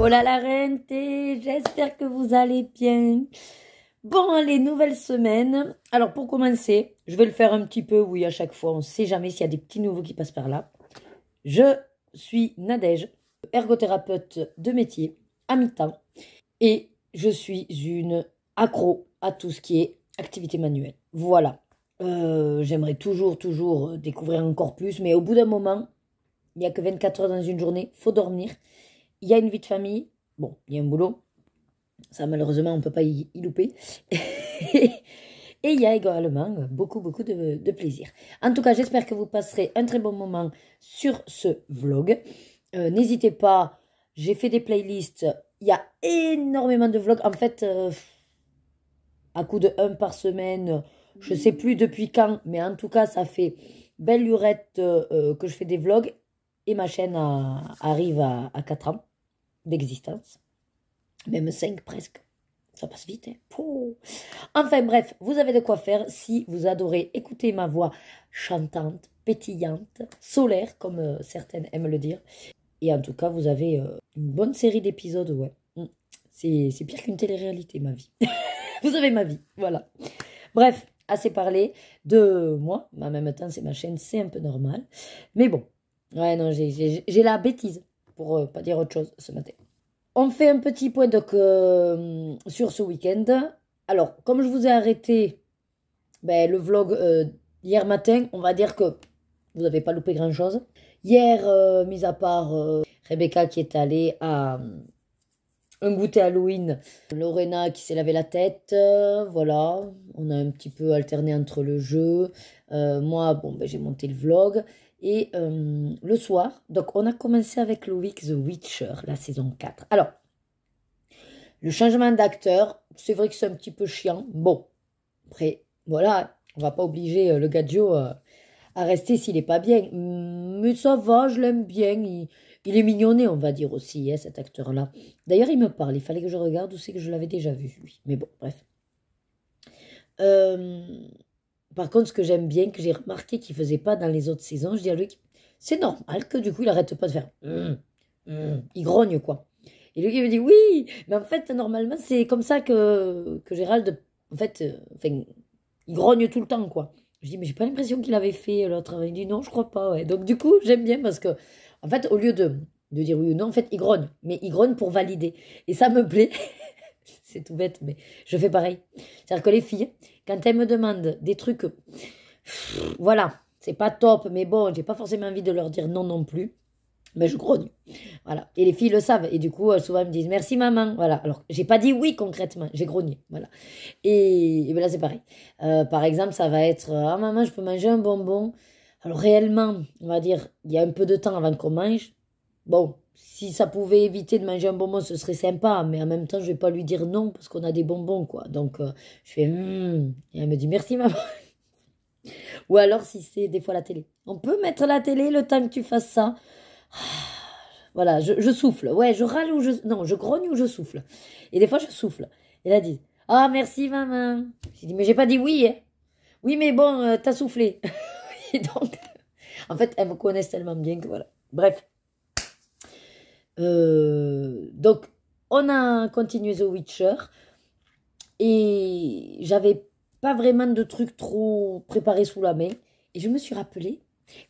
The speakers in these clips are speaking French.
Oh là la reine, j'espère que vous allez bien. Bon, les nouvelles semaines. Alors pour commencer, je vais le faire un petit peu, oui, à chaque fois. On ne sait jamais s'il y a des petits nouveaux qui passent par là. Je suis Nadège, ergothérapeute de métier à mi-temps. Et je suis une accro à tout ce qui est activité manuelle. Voilà. J'aimerais toujours découvrir encore plus. Mais au bout d'un moment, il n'y a que 24 heures dans une journée. Il faut dormir. Il y a une vie de famille. Bon, il y a un boulot. Ça, malheureusement, on ne peut pas y louper. Et il y a également beaucoup de plaisir. En tout cas, j'espère que vous passerez un très bon moment sur ce vlog. N'hésitez pas, j'ai fait des playlists. Il y a énormément de vlogs. En fait, à coup de 1 par semaine, je ne sais plus depuis quand, mais en tout cas, ça fait belle lurette que je fais des vlogs. Et ma chaîne arrive à 4 ans d'existence. Même 5 presque. Ça passe vite, hein. Pouh. Enfin bref, vous avez de quoi faire si vous adorez écouter ma voix chantante, pétillante, solaire, comme certaines aiment le dire. Et en tout cas, vous avez une bonne série d'épisodes, ouais. C'est pire qu'une télé-réalité, ma vie. Vous avez ma vie, voilà. Bref, assez parlé de moi. Mais en même temps, c'est ma chaîne, c'est un peu normal. Mais bon, ouais, non, j'ai la bêtise, pour pas dire autre chose ce matin. On fait un petit point donc, sur ce week-end. Alors, comme je vous ai arrêté le vlog hier matin, on va dire que vous n'avez pas loupé grand-chose. Hier, mis à part Rebecca qui est allée à un goûter Halloween, Lorena qui s'est lavé la tête, voilà. On a un petit peu alterné entre le jeu. Moi, bon, j'ai monté le vlog. Et le soir, donc on a commencé avec Loïc The Witcher, la saison 4. Alors, le changement d'acteur, c'est vrai que c'est un petit peu chiant. Bon, après, voilà, on va pas obliger le Gadjo à rester s'il n'est pas bien. Mais ça va, je l'aime bien. Il est mignonné, on va dire aussi, hein, cet acteur-là. D'ailleurs, il me parle, il fallait que je regarde où c'est que je l'avais déjà vu, lui. Mais bon, bref. Par contre, ce que j'aime bien, que j'ai remarqué qu'il ne faisait pas dans les autres saisons, je dis à lui, c'est normal que du coup, il n'arrête pas de faire il grogne, quoi. Et lui, il me dit, oui, mais en fait, normalement, c'est comme ça que Gérald, en fait, il grogne tout le temps, quoi. Je dis, mais j'ai pas l'impression qu'il avait fait l'autre. Il dit, non, je crois pas, ouais. Donc, du coup, j'aime bien parce que, en fait, au lieu de dire oui ou non, en fait, il grogne. Mais il grogne pour valider. Et ça me plaît. C'est tout bête, mais je fais pareil. C'est-à-dire que les filles, quand elles me demandent des trucs, voilà, c'est pas top, mais bon, j'ai pas forcément envie de leur dire non non plus, mais je grogne. Voilà. Et les filles le savent. Et du coup, souvent, elles me disent merci maman. Voilà. Alors, j'ai pas dit oui concrètement, j'ai grogné. Voilà. Et là, c'est pareil. Par exemple, ça va être ah maman, je peux manger un bonbon. Alors, réellement, on va dire, il y a un peu de temps avant qu'on mange. Bon, si ça pouvait éviter de manger un bonbon, ce serait sympa. Mais en même temps, je vais pas lui dire non parce qu'on a des bonbons, quoi. Donc, je fais et elle me dit merci maman. Ou alors, si c'est des fois la télé. On peut mettre la télé le temps que tu fasses ça. Voilà, je souffle. Ouais, je râle ou non, je grogne ou je souffle. Et des fois, je souffle. Et là, elle dit ah, merci, maman. J'ai dit mais j'ai pas dit oui, hein. Oui, mais bon, t'as soufflé. Et donc, en fait, elles me connaissent tellement bien que voilà. Bref. Donc, on a continué The Witcher. Et j'avais pas vraiment de trucs trop préparés sous la main. Et je me suis rappelé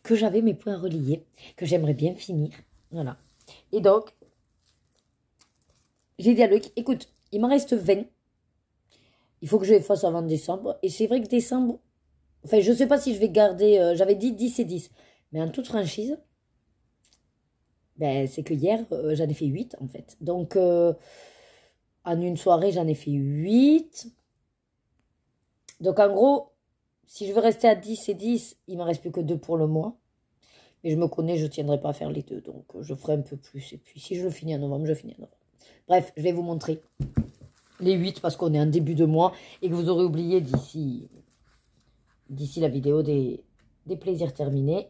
que j'avais mes points reliés, que j'aimerais bien finir. Voilà. Et donc, j'ai dit à Loïc, écoute, il m'en reste 20. Il faut que je les fasse avant décembre. Et c'est vrai que décembre, enfin, je ne sais pas si je vais garder, j'avais dit 10 et 10. Mais en toute franchise, c'est que hier, j'en ai fait 8 en fait. Donc, en une soirée, j'en ai fait 8. Donc, en gros, si je veux rester à 10 et 10, il ne m'en reste plus que 2 pour le mois. Mais je me connais, je ne tiendrai pas à faire les 2. Donc, je ferai un peu plus. Et puis, si je le finis en novembre, je finis en novembre. Bref, je vais vous montrer les 8 parce qu'on est en début de mois et que vous aurez oublié d'ici la vidéo des plaisirs terminés.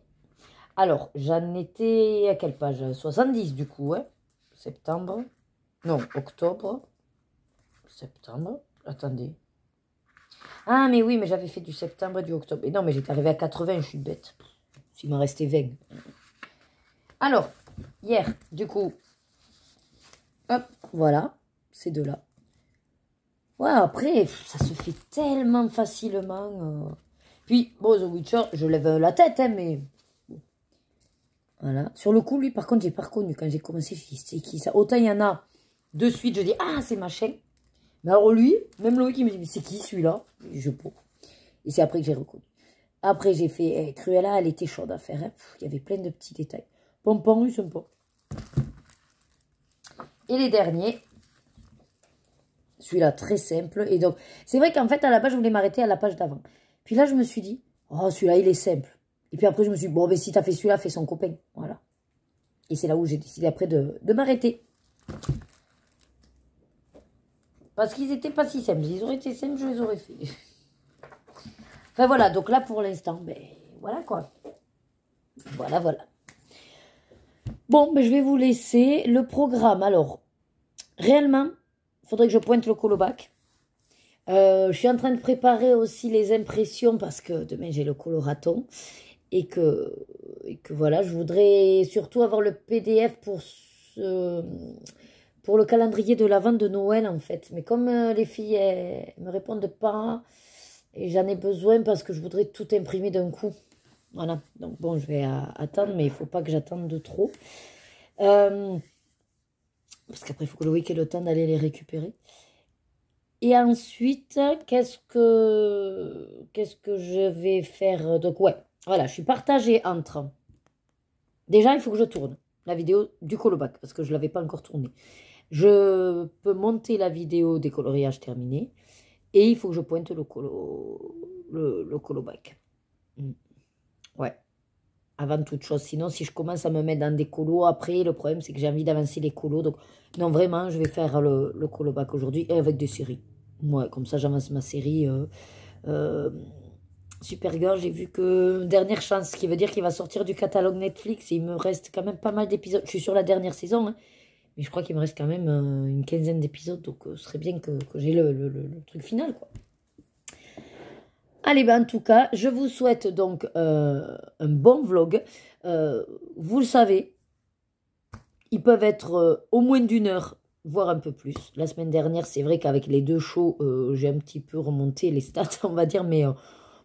Alors, j'en étais à quelle page? 70 du coup, hein. Septembre. Non, octobre. Septembre. Attendez. Ah, mais oui, mais j'avais fait du septembre et du octobre. Et non, mais j'étais arrivée à 80, je suis bête. Il m'en restait 20. Alors, hier, du coup, Hop, voilà, ces deux-là. Ouais, après, ça se fait tellement facilement. Puis, bon, The Witcher, je lève la tête, hein, mais... Voilà. Sur le coup, lui, par contre, j'ai pas reconnu. Quand j'ai commencé, je dis, c'est qui ça? Autant il y en a de suite, je dis, ah, c'est machin. Mais alors lui, même Loïc, il me dit, c'est qui celui-là? Je peux. Et c'est après que j'ai reconnu. Après, j'ai fait Cruella, elle était chaude à faire. Hein. Il y avait plein de petits détails. Pompon, ils sont pas. Et les derniers, celui-là, très simple. Et donc, c'est vrai qu'en fait, à la base, je voulais m'arrêter à la page d'avant. Puis là, je me suis dit, oh, celui-là, il est simple. Et puis après, je me suis dit, bon, mais si t'as fait celui-là, fais son copain. Voilà. Et c'est là où j'ai décidé après de m'arrêter. Parce qu'ils n'étaient pas si simples. Ils auraient été simples, je les aurais fait. Enfin, voilà. Donc là, pour l'instant, ben, voilà quoi. Voilà, voilà. Bon, ben, je vais vous laisser le programme. Alors, réellement, il faudrait que je pointe le colobac. Je suis en train de préparer aussi les impressions parce que demain, j'ai le coloraton. Et que voilà, je voudrais surtout avoir le PDF pour le calendrier de la vente de Noël, en fait. Mais comme les filles me répondent pas, et j'en ai besoin parce que je voudrais tout imprimer d'un coup. Voilà, donc bon, je vais attendre, mais il ne faut pas que j'attende de trop. Parce qu'après, il faut que Loïc ait le temps d'aller les récupérer. Et ensuite, qu'est-ce que je vais faire? Donc, ouais, voilà, je suis partagée entre... Déjà, il faut que je tourne la vidéo du colobac, parce que je ne l'avais pas encore tournée. Je peux monter la vidéo des coloriages terminés, et il faut que je pointe le colobac. Ouais, avant toute chose. Sinon, si je commence à me mettre dans des colos, après, le problème, c'est que j'ai envie d'avancer les colos. Donc, non, vraiment, je vais faire le colobac aujourd'hui, et avec des séries. Ouais, comme ça, j'avance ma série... Supergirl, j'ai vu que dernière chance, ce qui veut dire qu'il va sortir du catalogue Netflix. Et il me reste quand même pas mal d'épisodes. Je suis sur la dernière saison, hein, mais je crois qu'il me reste quand même une quinzaine d'épisodes. Donc, ce serait bien que j'ai le truc final, quoi. Allez, ben, en tout cas, je vous souhaite donc un bon vlog. Vous le savez, ils peuvent être au moins d'une heure, voire un peu plus. La semaine dernière, c'est vrai qu'avec les deux shows, j'ai un petit peu remonté les stats, on va dire, mais...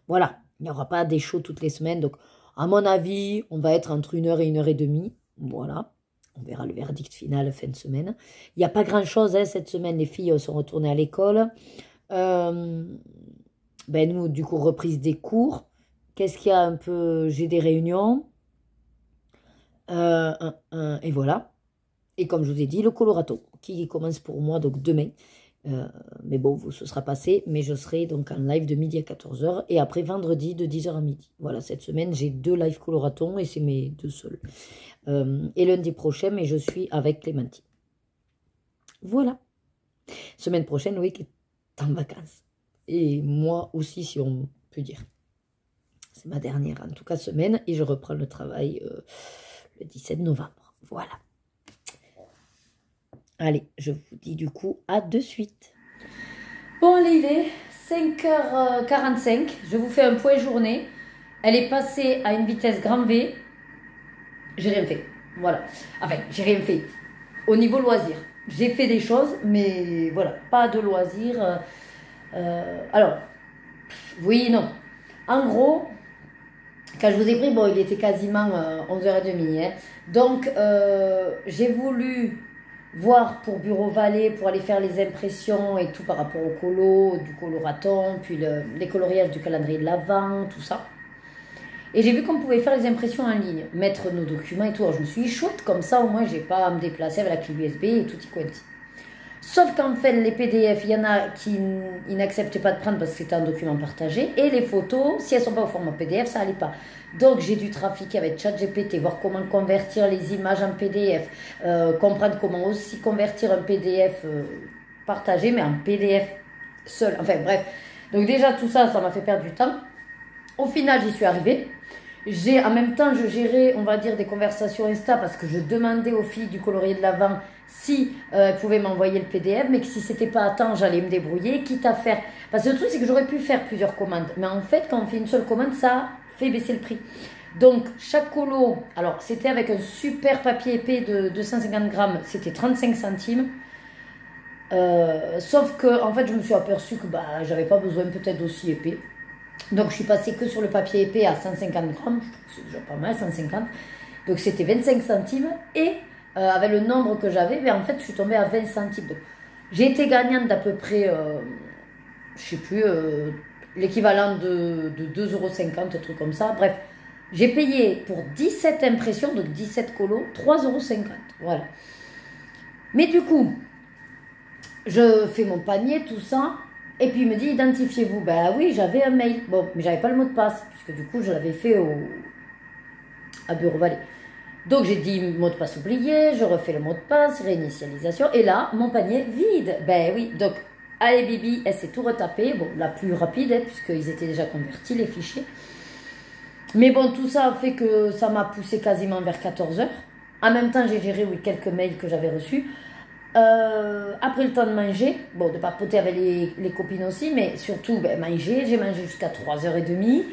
voilà, il n'y aura pas des shows toutes les semaines. Donc, à mon avis, on va être entre 1 heure et 1h30. Voilà, on verra le verdict final fin de semaine. Il n'y a pas grand-chose hein, cette semaine. Les filles sont retournées à l'école. Ben nous, du coup, reprise des cours. Qu'est-ce qu'il y a un peu? J'ai des réunions. Et voilà. Et comme je vous ai dit, le colorato qui commence pour moi donc demain. Mais bon, ce sera passé, mais je serai donc en live de midi à 14h et après vendredi de 10h à midi. Voilà, cette semaine, j'ai 2 live coloratons et c'est mes 2 seuls. Et lundi prochain, mais je suis avec Clémentine. Voilà. Semaine prochaine, Loïc est en vacances. Et moi aussi, si on peut dire. C'est ma dernière, en tout cas, semaine et je reprends le travail le 17 novembre. Voilà. Allez, je vous dis du coup à de suite. Bon, allez, il est 5h45. Je vous fais un point journée. Elle est passée à une vitesse grand V. J'ai rien fait. Voilà. Enfin, j'ai rien fait. Au niveau loisir. J'ai fait des choses, mais voilà, pas de loisirs. Alors, oui, non. En gros, quand je vous ai pris, bon, il était quasiment 11h30. Hein. Donc, j'ai voulu... voir pour Bureau Vallée, pour aller faire les impressions et tout par rapport au colo, du coloraton, puis les coloriages du calendrier de l'Avent, tout ça. Et j'ai vu qu'on pouvait faire les impressions en ligne, mettre nos documents et tout. Alors je me suis dit, chouette, comme ça au moins j'ai pas à me déplacer avec la clé USB et tout y quanti. Sauf qu'en fait, les PDF, il y en a qui n'acceptaient pas de prendre parce que c'était un document partagé. Et les photos, si elles ne sont pas au format PDF, ça n'allait pas. Donc, j'ai dû trafiquer avec ChatGPT, voir comment convertir les images en PDF, comprendre comment aussi convertir un PDF partagé, mais en PDF seul. Enfin, bref. Donc, déjà, tout ça, ça m'a fait perdre du temps. Au final, j'y suis arrivée. En même temps, je gérais, on va dire, des conversations Insta parce que je demandais aux filles du colorier de l'Avent si elles pouvaient m'envoyer le PDF, mais que si c'était pas à temps, j'allais me débrouiller, quitte à faire... Parce que le truc, c'est que j'aurais pu faire plusieurs commandes. Mais en fait, quand on fait une seule commande, ça fait baisser le prix. Donc, chaque colo, alors c'était avec un super papier épais de 250 grammes, c'était 35 centimes. Sauf que, en fait, je me suis aperçue que bah, j'avais pas besoin peut-être d'aussi épais. Donc, je suis passée que sur le papier épais à 150 grammes. Je trouve que c'est déjà pas mal, 150. Donc, c'était 25 centimes. Et avec le nombre que j'avais, ben, en fait, je suis tombée à 20 centimes. Donc, j'ai été gagnante d'à peu près, je sais plus, l'équivalent de 2,50 €, un truc comme ça. Bref, j'ai payé pour 17 impressions, donc 17 colos, 3,50 €. Voilà. Mais du coup, je fais mon panier, tout ça. Et puis il me dit, identifiez-vous. Ben oui, j'avais un mail. Bon, mais j'avais pas le mot de passe, puisque du coup, je l'avais fait à Bureau Vallée. Donc j'ai dit, mot de passe oublié, je refais le mot de passe, réinitialisation. Et là, mon panier vide. Ben oui, donc, allez Bibi, elle s'est tout retapée. Bon, la plus rapide, hein, puisqu'ils étaient déjà convertis, les fichiers. Mais bon, tout ça a fait que ça m'a poussé quasiment vers 14 h. En même temps, j'ai géré quelques mails que j'avais reçus. Après le temps de manger, bon, de papoter avec les copines aussi, mais surtout manger. J'ai mangé jusqu'à 3h30.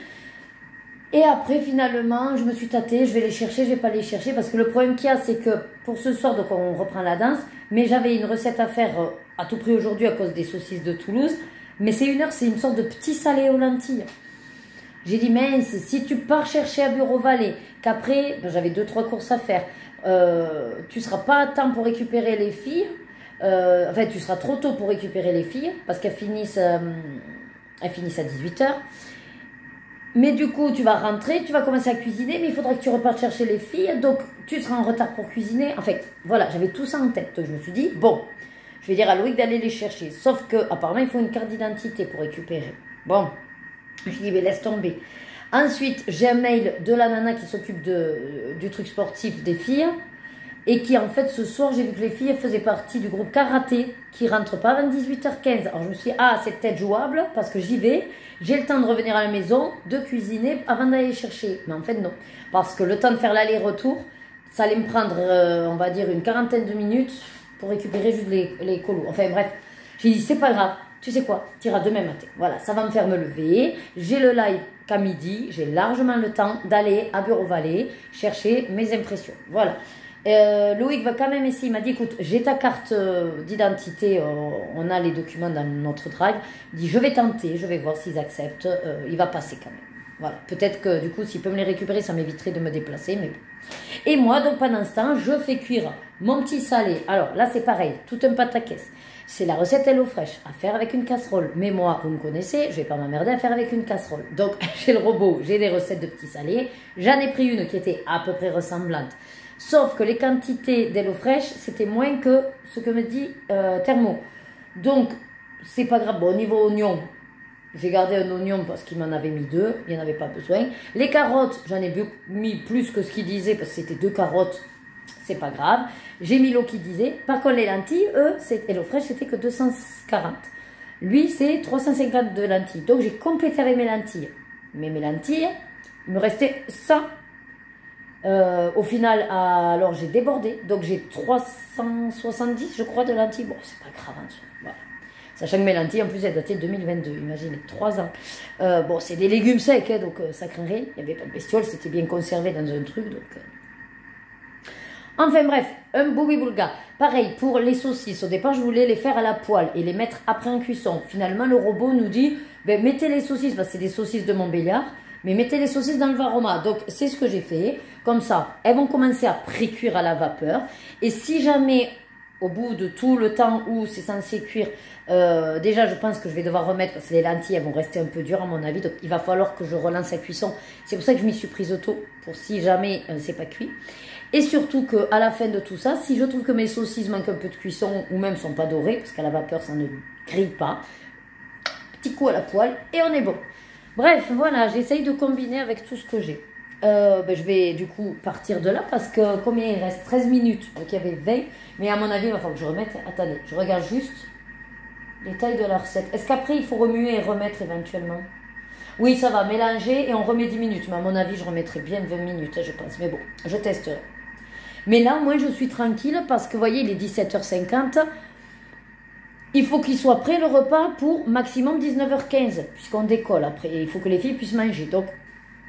Et après, finalement, je me suis tâtée, je vais les chercher, je vais pas les chercher, parce que le problème qu'il y a, c'est que pour ce soir, donc on reprend la danse, mais j'avais une recette à faire à tout prix aujourd'hui à cause des saucisses de Toulouse, mais c'est une sorte de petit salé aux lentilles. J'ai dit, mince, si tu pars chercher à Bureau Vallée, qu'après, j'avais 2-3 courses à faire, tu seras pas à temps pour récupérer les filles, enfin, tu seras trop tôt pour récupérer les filles, parce qu'elles finissent à 18 h. Mais du coup, tu vas rentrer, tu vas commencer à cuisiner, mais il faudra que tu repartes chercher les filles, donc tu seras en retard pour cuisiner. En fait, voilà, j'avais tout ça en tête. Donc je me suis dit, bon, je vais dire à Loïc d'aller les chercher. Sauf que apparemment, il faut une carte d'identité pour récupérer. Bon, je dis, mais laisse tomber. Ensuite, j'ai un mail de la nana qui s'occupe du truc sportif des filles. Et qui, en fait, ce soir, j'ai vu que les filles faisaient partie du groupe karaté qui rentre pas avant 18h15. Alors, je me suis dit, ah, c'est peut-être jouable parce que j'y vais. J'ai le temps de revenir à la maison, de cuisiner avant d'aller chercher. Mais en fait, non. Parce que le temps de faire l'aller-retour, ça allait me prendre, on va dire, une quarantaine de minutes pour récupérer juste les colos. Enfin, bref. J'ai dit, c'est pas grave. Tu sais quoi? Tu iras demain matin. Voilà, ça va me faire me lever. J'ai le live qu'à midi. J'ai largement le temps d'aller à Bureau Vallée chercher mes impressions. Voilà. Loïc va quand même essayer, il m'a dit, écoute, j'ai ta carte d'identité, on a les documents dans notre drive, il dit, je vais tenter, je vais voir s'ils acceptent, il va passer quand même. Voilà, peut-être que du coup, s'il peut me les récupérer, ça m'éviterait de me déplacer, mais bon. Et moi, donc pendant ce temps, je fais cuire mon petit salé. Alors là, c'est pareil, tout un pataquès. C'est la recette HelloFresh, à faire avec une casserole. Mais moi, vous me connaissez, je vais pas m'emmerder à faire avec une casserole. Donc, j'ai le robot, j'ai des recettes de petits salés. J'en ai pris une qui était à peu près ressemblante. Sauf que les quantités d'HelloFresh, c'était moins que ce que me dit Thermo. Donc, c'est pas grave. Bon, au niveau oignon, j'ai gardé un oignon parce qu'il m'en avait mis 2. Il n'y en avait pas besoin. Les carottes, j'en ai mis plus que ce qu'il disait parce que c'était 2 carottes. C'est pas grave. J'ai mis l'eau qui disait. Par contre, les lentilles, HelloFresh, c'était que 240. Lui, c'est 350 de lentilles. Donc, j'ai complété avec mes lentilles. Mais mes lentilles, il me restait 100. Au final, alors j'ai débordé, donc j'ai 370, je crois, de lentilles. Bon, c'est pas grave, hein, voilà. Sachant que mes lentilles, en plus, elles dataient de 2022, imaginez, 3 ans. Bon, c'est des légumes secs, hein, donc ça craint rien. Il n'y avait pas de bestiole, c'était bien conservé dans un truc, donc... Enfin bref, un boui-boulga. Pareil, pour les saucisses, au départ, je voulais les faire à la poêle et les mettre après en cuisson. Finalement, le robot nous dit, ben, mettez les saucisses, parce que c'est des saucisses de Montbéliard, mais mettez les saucisses dans le Varoma. Donc, c'est ce que j'ai fait. Comme ça, elles vont commencer à pré-cuire à la vapeur. Et si jamais, au bout de tout le temps où c'est censé cuire, déjà, je pense que je vais devoir remettre, parce que les lentilles, elles vont rester un peu dures à mon avis. Donc, il va falloir que je relance la cuisson. C'est pour ça que je m'y suis prise tôt, pour si jamais c'est pas cuit. Et surtout qu'à la fin de tout ça, si je trouve que mes saucisses manquent un peu de cuisson, ou même sont pas dorées, parce qu'à la vapeur, ça ne grille pas, petit coup à la poêle, et on est bon. Bref, voilà, j'essaye de combiner avec tout ce que j'ai. Je vais du coup partir de là parce que combien il reste? 13 minutes, donc il y avait 20. Mais à mon avis, il va falloir que je remette. Attendez, je regarde juste les tailles de la recette. Est-ce qu'après, il faut remuer et remettre éventuellement? Oui, ça va, mélanger et on remet 10 minutes. Mais à mon avis, je remettrai bien 20 minutes, je pense. Mais bon, je testerai. Mais là, moi, je suis tranquille parce que, vous voyez, il est 17h50. Il faut qu'il soit prêt le repas pour maximum 19h15, puisqu'on décolle après. Et il faut que les filles puissent manger. Donc,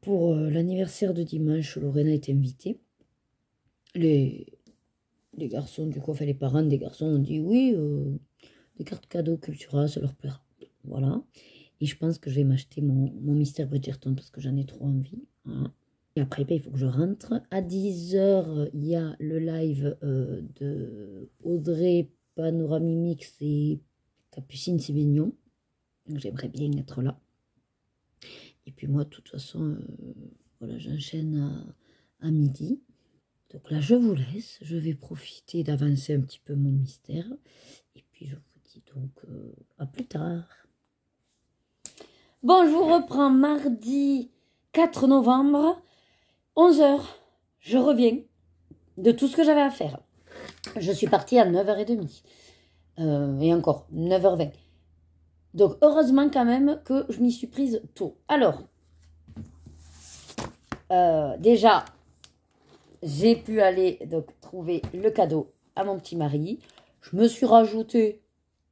pour l'anniversaire de dimanche, Lorena est invitée. Les garçons, du coup, enfin les parents des garçons ont dit oui, des cartes cadeaux Cultura, ça leur plaira. Voilà. Et je pense que je vais m'acheter mon Mystère Bridgerton parce que j'en ai trop envie. Voilà. Et après, ben, il faut que je rentre. À 10 h, il y a le live de Audrey Panoramimix et Capucine Sévignon. Donc j'aimerais bien être là. Et puis moi, de toute façon, voilà, j'enchaîne à midi. Donc là, je vous laisse. Je vais profiter d'avancer un petit peu mon mystère. Et puis, je vous dis donc à plus tard. Bon, je vous reprends mardi 4 novembre, 11 h. Je reviens de tout ce que j'avais à faire. Je suis partie à 9 h 30. Et encore, 9 h 20. Donc, heureusement quand même que je m'y suis prise tôt. Alors, déjà, j'ai pu aller donc trouver le cadeau à mon petit mari. Je me suis rajouté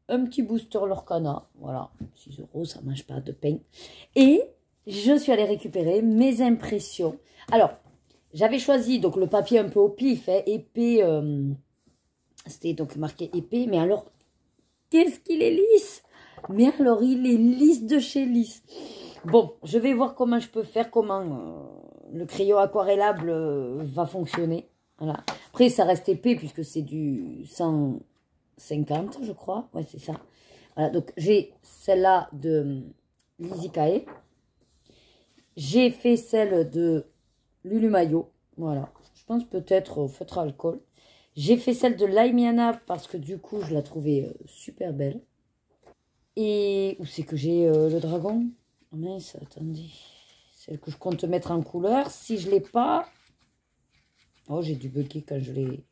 un petit booster Lorcana. Voilà, 6 €, ça ne mange pas de pain. Et je suis allée récupérer mes impressions. Alors, j'avais choisi donc le papier un peu au pif, hein, épais. C'était donc marqué épais. Mais alors, qu'est-ce qu'il est lisse! Mais alors, il est lisse de chez lisse. Bon, je vais voir comment je peux faire, comment le crayon aquarellable va fonctionner. Voilà. Après, ça reste épais puisque c'est du 150, je crois. Ouais, c'est ça. Voilà, donc j'ai celle-là de Lizzie Kae. J'ai fait celle de Lulu Mayo. Voilà. Je pense peut-être au feutre à alcool. J'ai fait celle de Laimiana parce que du coup, je la trouvais super belle. Et où c'est que j'ai le dragon? Oh mince, attendez. Celle que je compte mettre en couleur. Si je ne l'ai pas... Oh, j'ai dû bugger quand je l'ai...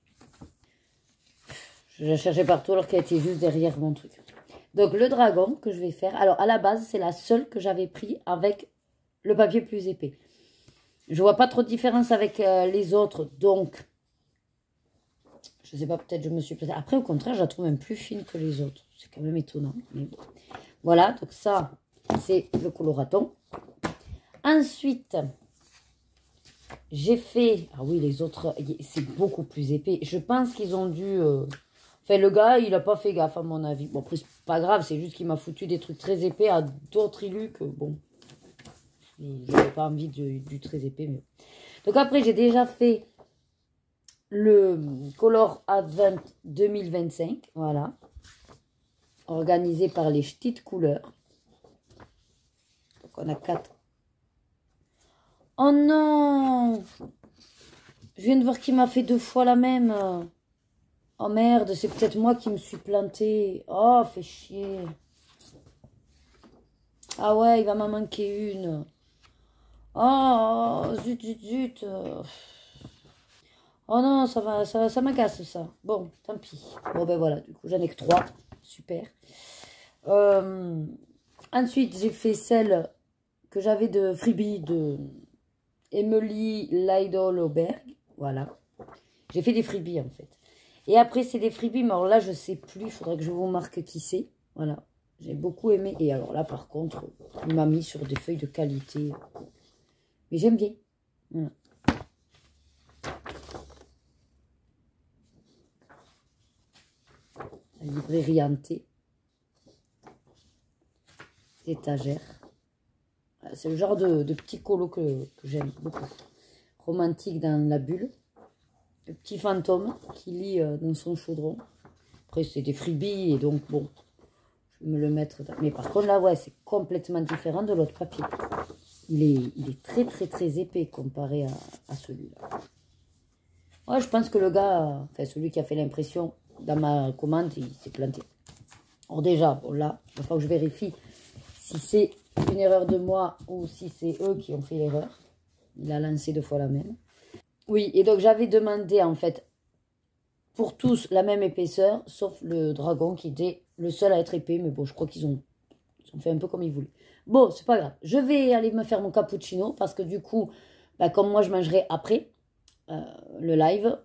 Je la cherchais partout alors qu'elle était juste derrière mon truc. Donc, le dragon que je vais faire. Alors, à la base, c'est la seule que j'avais pris avec le papier plus épais. Je vois pas trop de différence avec les autres. Donc, je sais pas, peut-être je me suis... Après, au contraire, je la trouve même plus fine que les autres. C'est quand même étonnant. Mais bon. Voilà, donc ça, c'est le coloraton. Ensuite, j'ai fait... Ah oui, les autres, c'est beaucoup plus épais. Je pense qu'ils ont dû... Enfin, le gars, il n'a pas fait gaffe, à mon avis. Bon, après, c'est pas grave, c'est juste qu'il m'a foutu des trucs très épais à d'autres illus que, bon, je n'avais pas envie du très épais. Mais... Donc après, j'ai déjà fait le Color Advent 2025, voilà. Organisé par les petites couleurs. Donc, on a 4. Oh non! Je viens de voir qu'il m'a fait 2 fois la même. Oh merde, c'est peut-être moi qui me suis plantée. Oh, fait chier. Ah ouais, il va m'en manquer une. Oh, zut, zut, zut. Oh non, ça m'agace ça. Bon, tant pis. Bon ben voilà, du coup j'en ai que 3. Super. Ensuite, j'ai fait celle que j'avais de freebie de Emily Lydell-Auberg. Voilà. J'ai fait des freebies en fait. Et après, c'est des freebies, mais alors là, je sais plus. Il faudrait que je vous marque qui c'est. Voilà. J'ai beaucoup aimé. Et alors là, par contre, il m'a mis sur des feuilles de qualité. Mais j'aime bien. Voilà. La librairie hantée. Étagère. C'est le genre de petit colo que j'aime beaucoup. Romantique dans la bulle. Le petit fantôme qui lit dans son chaudron. Après, c'est des freebies et donc, bon, je vais me le mettre. Mais par contre, là, ouais, c'est complètement différent de l'autre papier. Il est très, très, très épais comparé à celui-là. Ouais, je pense que le gars, enfin, celui qui a fait l'impression dans ma commande, il s'est planté. Alors déjà, bon, là, il va falloir que je vérifie si c'est une erreur de moi ou si c'est eux qui ont fait l'erreur. Il a lancé 2 fois la même. Oui, et donc j'avais demandé en fait pour tous la même épaisseur, sauf le dragon qui était le seul à être épais. Mais bon, je crois qu'ils ont fait un peu comme ils voulaient. Bon, c'est pas grave. Je vais aller me faire mon cappuccino parce que du coup, bah, comme moi je mangerai après le live,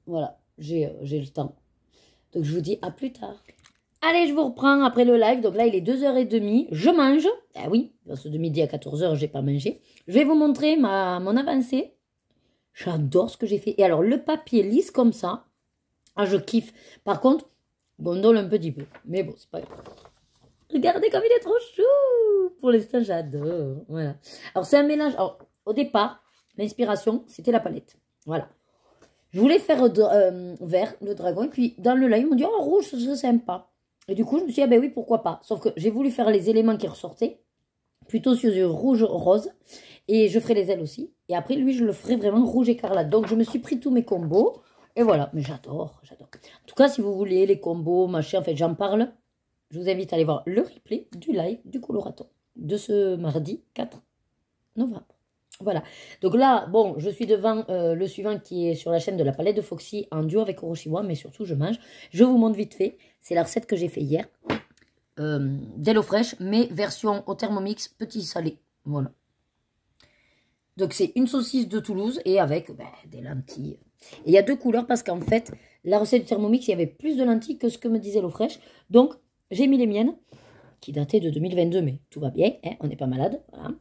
voilà, j'ai le temps. Donc je vous dis à plus tard. Allez, je vous reprends après le live. Donc là, il est 2h30. Je mange. Ah oui, parce que de midi à 14h, je n'ai pas mangé. Je vais vous montrer mon avancée. J'adore ce que j'ai fait. Et alors, le papier lisse comme ça. Ah, je kiffe. Par contre, gondole un petit peu. Mais bon, c'est pas grave. Regardez comme il est trop chou. Pour l'instant, j'adore. Voilà. Alors, c'est un mélange. Alors, au départ, l'inspiration, c'était la palette. Voilà. Je voulais faire vert, le dragon. Et puis, dans le live, ils m'ont dit, oh, rouge, ce serait sympa. Et du coup, je me suis dit, ah ben oui, pourquoi pas. Sauf que j'ai voulu faire les éléments qui ressortaient, plutôt sur du rouge-rose. Et je ferai les ailes aussi. Et après, lui, je le ferai vraiment rouge écarlate. Donc, je me suis pris tous mes combos. Et voilà. Mais j'adore, j'adore. En tout cas, si vous voulez les combos, machin, en fait, j'en parle. Je vous invite à aller voir le replay du live du coloraton de ce mardi 4 novembre. Voilà. Donc là, bon, je suis devant le suivant qui est sur la chaîne de la palette de Foxy en duo avec Orochiwa, mais surtout je mange. Je vous montre vite fait. C'est la recette que j'ai fait hier. d'HelloFresh, mais version au Thermomix petit salé. Voilà. Donc c'est une saucisse de Toulouse et avec des lentilles. Et il y a deux couleurs parce qu'en fait, la recette du Thermomix, il y avait plus de lentilles que ce que me disait HelloFresh. Donc j'ai mis les miennes, qui dataient de 2022, mais tout va bien, hein, on n'est pas malade. Voilà.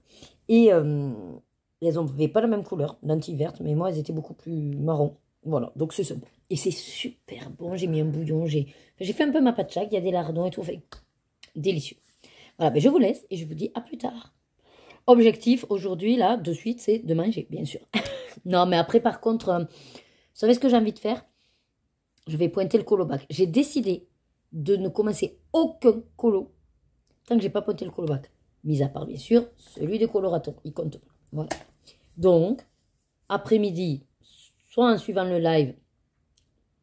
Et elles n'avaient pas la même couleur, lentilles vertes, mais moi elles étaient beaucoup plus marron. Voilà, donc c'est ça. Et c'est super bon, j'ai mis un bouillon, j'ai fait un peu ma patchak, il y a des lardons et tout, fait délicieux. Voilà, ben je vous laisse et je vous dis à plus tard. Objectif aujourd'hui, là, de suite, c'est de manger, bien sûr. Non, mais après, par contre, vous savez ce que j'ai envie de faire? Je vais pointer le colo-bac. J'ai décidé de ne commencer aucun colo tant que j'ai pas pointé le colo-bac. Mis à part, bien sûr, celui de coloraton. Il compte pas. Voilà. Donc, après-midi, soit en suivant le live,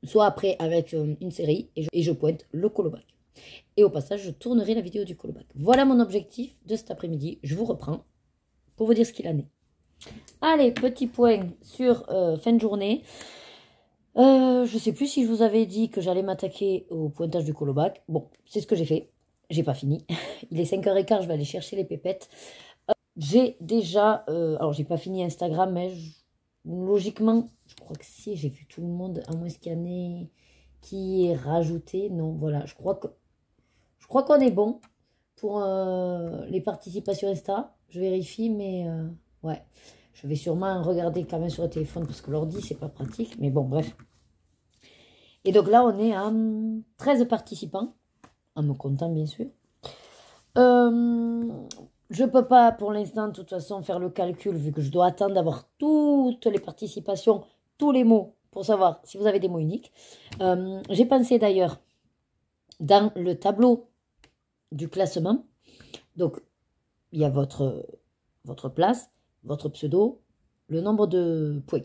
soit après avec une série, et je pointe le colo-bac. Et au passage, je tournerai la vidéo du colo-bac. Voilà mon objectif de cet après-midi. Je vous reprends pour vous dire ce qu'il en est. Allez, petit point sur fin de journée. Je sais plus si je vous avais dit que j'allais m'attaquer au pointage du colo-bac. Bon, c'est ce que j'ai fait. J'ai pas fini. Il est 5h15, je vais aller chercher les pépettes. J'ai déjà... alors, j'ai pas fini Instagram, mais logiquement, je crois que si, j'ai vu tout le monde, à moins qu'il y en ait qui est rajouté. Non, voilà, je crois qu'on est bon pour les participations Insta. Je vérifie, mais ouais. Je vais sûrement regarder quand même sur le téléphone parce que l'ordi, c'est pas pratique. Mais bon, bref. Et donc là, on est à 13 participants. En me comptant, bien sûr. Je peux pas, pour l'instant, de toute façon, faire le calcul vu que je dois attendre d'avoir toutes les participations, tous les mots, pour savoir si vous avez des mots uniques. J'ai pensé d'ailleurs, dans le tableau du classement, donc il y a votre place, votre pseudo, le nombre de points.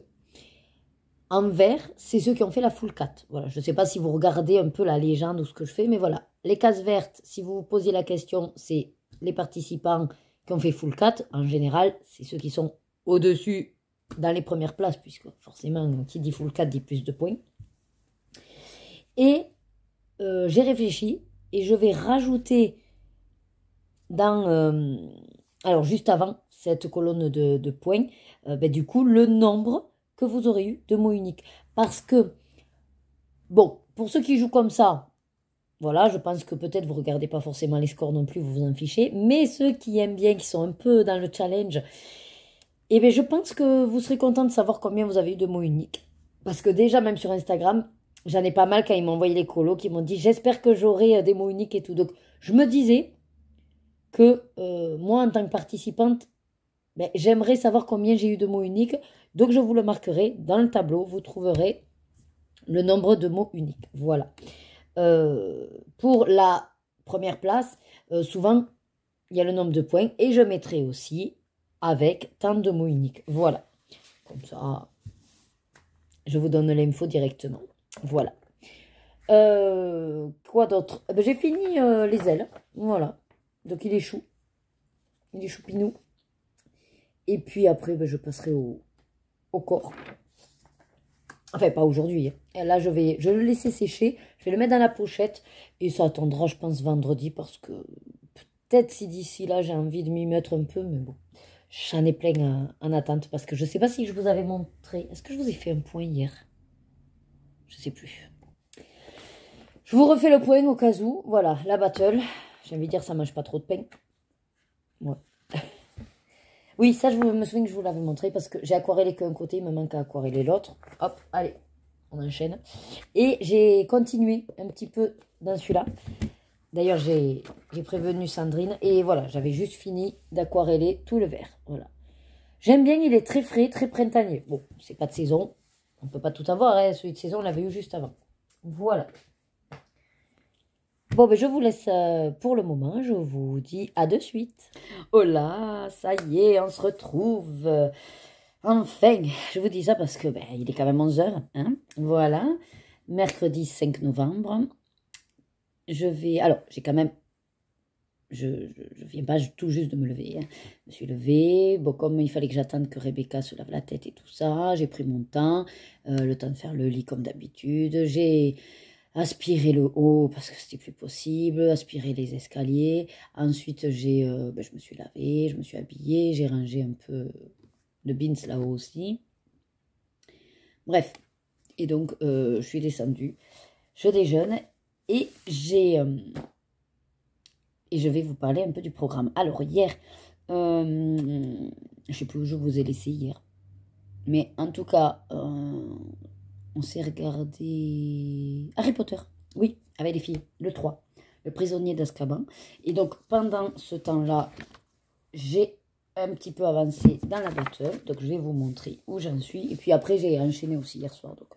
En vert, c'est ceux qui ont fait la full 4. Voilà, je ne sais pas si vous regardez un peu la légende ou ce que je fais, mais voilà. Les cases vertes, si vous vous posez la question, c'est les participants qui ont fait full 4. En général, c'est ceux qui sont au-dessus dans les premières places, puisque forcément, qui dit full 4 dit plus de points. Et j'ai réfléchi et je vais rajouter dans... alors, juste avant cette colonne de points, du coup, le nombre que vous aurez eu de mots uniques. Parce que, bon, pour ceux qui jouent comme ça, voilà, je pense que peut-être vous ne regardez pas forcément les scores non plus, vous vous en fichez. Mais ceux qui aiment bien, qui sont un peu dans le challenge, eh bien, je pense que vous serez content de savoir combien vous avez eu de mots uniques. Parce que déjà, même sur Instagram, j'en ai pas mal quand ils m'ont envoyé les colos, qui m'ont dit « J'espère que j'aurai des mots uniques et tout ». Donc, je me disais que moi, en tant que participante, j'aimerais savoir combien j'ai eu de mots uniques. Donc, je vous le marquerai dans le tableau. Vous trouverez le nombre de mots uniques. Voilà. Pour la première place, souvent, il y a le nombre de points. Et je mettrai aussi avec tant de mots uniques. Voilà. Comme ça, je vous donne l'info directement. Voilà. Quoi d'autre? J'ai fini les ailes. Voilà. Donc, il est chou. Il est choupinou. Et puis après, je passerai au corps. Enfin, pas aujourd'hui. Hein. Là, je vais le laisser sécher. Je vais le mettre dans la pochette. Et ça attendra, je pense, vendredi. Parce que peut-être si d'ici là, j'ai envie de m'y mettre un peu. Mais bon, j'en ai plein en attente. Parce que je ne sais pas si je vous avais montré. Est-ce que je vous ai fait un point hier? Je ne sais plus. Je vous refais le point au cas où. Voilà, la battle. J'ai envie de dire, ça mange pas trop de pain. Ouais. Oui, ça, je me souviens que je vous l'avais montré parce que j'ai aquarellé qu'un côté, il me manque à aquareller l'autre. Hop, allez, on enchaîne. Et j'ai continué un petit peu dans celui-là. D'ailleurs, j'ai prévenu Sandrine. Et voilà, j'avais juste fini d'aquareller tout le vert. Voilà. J'aime bien, il est très frais, très printanier. Bon, c'est pas de saison. On peut pas tout avoir, hein. Celui de saison, on l'avait eu juste avant. Voilà. Bon, ben je vous laisse pour le moment. Je vous dis à de suite. Oh là, ça y est, on se retrouve. Enfin, je vous dis ça parce que ben, il est quand même 11 h. Hein, voilà, mercredi 5 novembre. Je vais... Alors, j'ai quand même... Je viens pas tout juste de me lever. Hein. Je me suis levée. Bon, comme il fallait que j'attende que Rebecca se lave la tête et tout ça, j'ai pris mon temps. Le temps de faire le lit comme d'habitude. J'ai aspiré le haut parce que c'était plus possible. Aspirer les escaliers. Ensuite, ben, je me suis lavée, je me suis habillée. J'ai rangé un peu de beans là-haut aussi. Bref. Et donc, je suis descendue. Je déjeune et et je vais vous parler un peu du programme. Alors, hier, je ne sais plus où je vous ai laissé hier. Mais en tout cas, on s'est regardé Harry Potter. Oui, avec les filles, le 3, le prisonnier d'Azkaban. Et donc, pendant ce temps-là, j'ai un petit peu avancé dans la battle. Donc, je vais vous montrer où j'en suis. Et puis après, j'ai enchaîné aussi hier soir. Donc,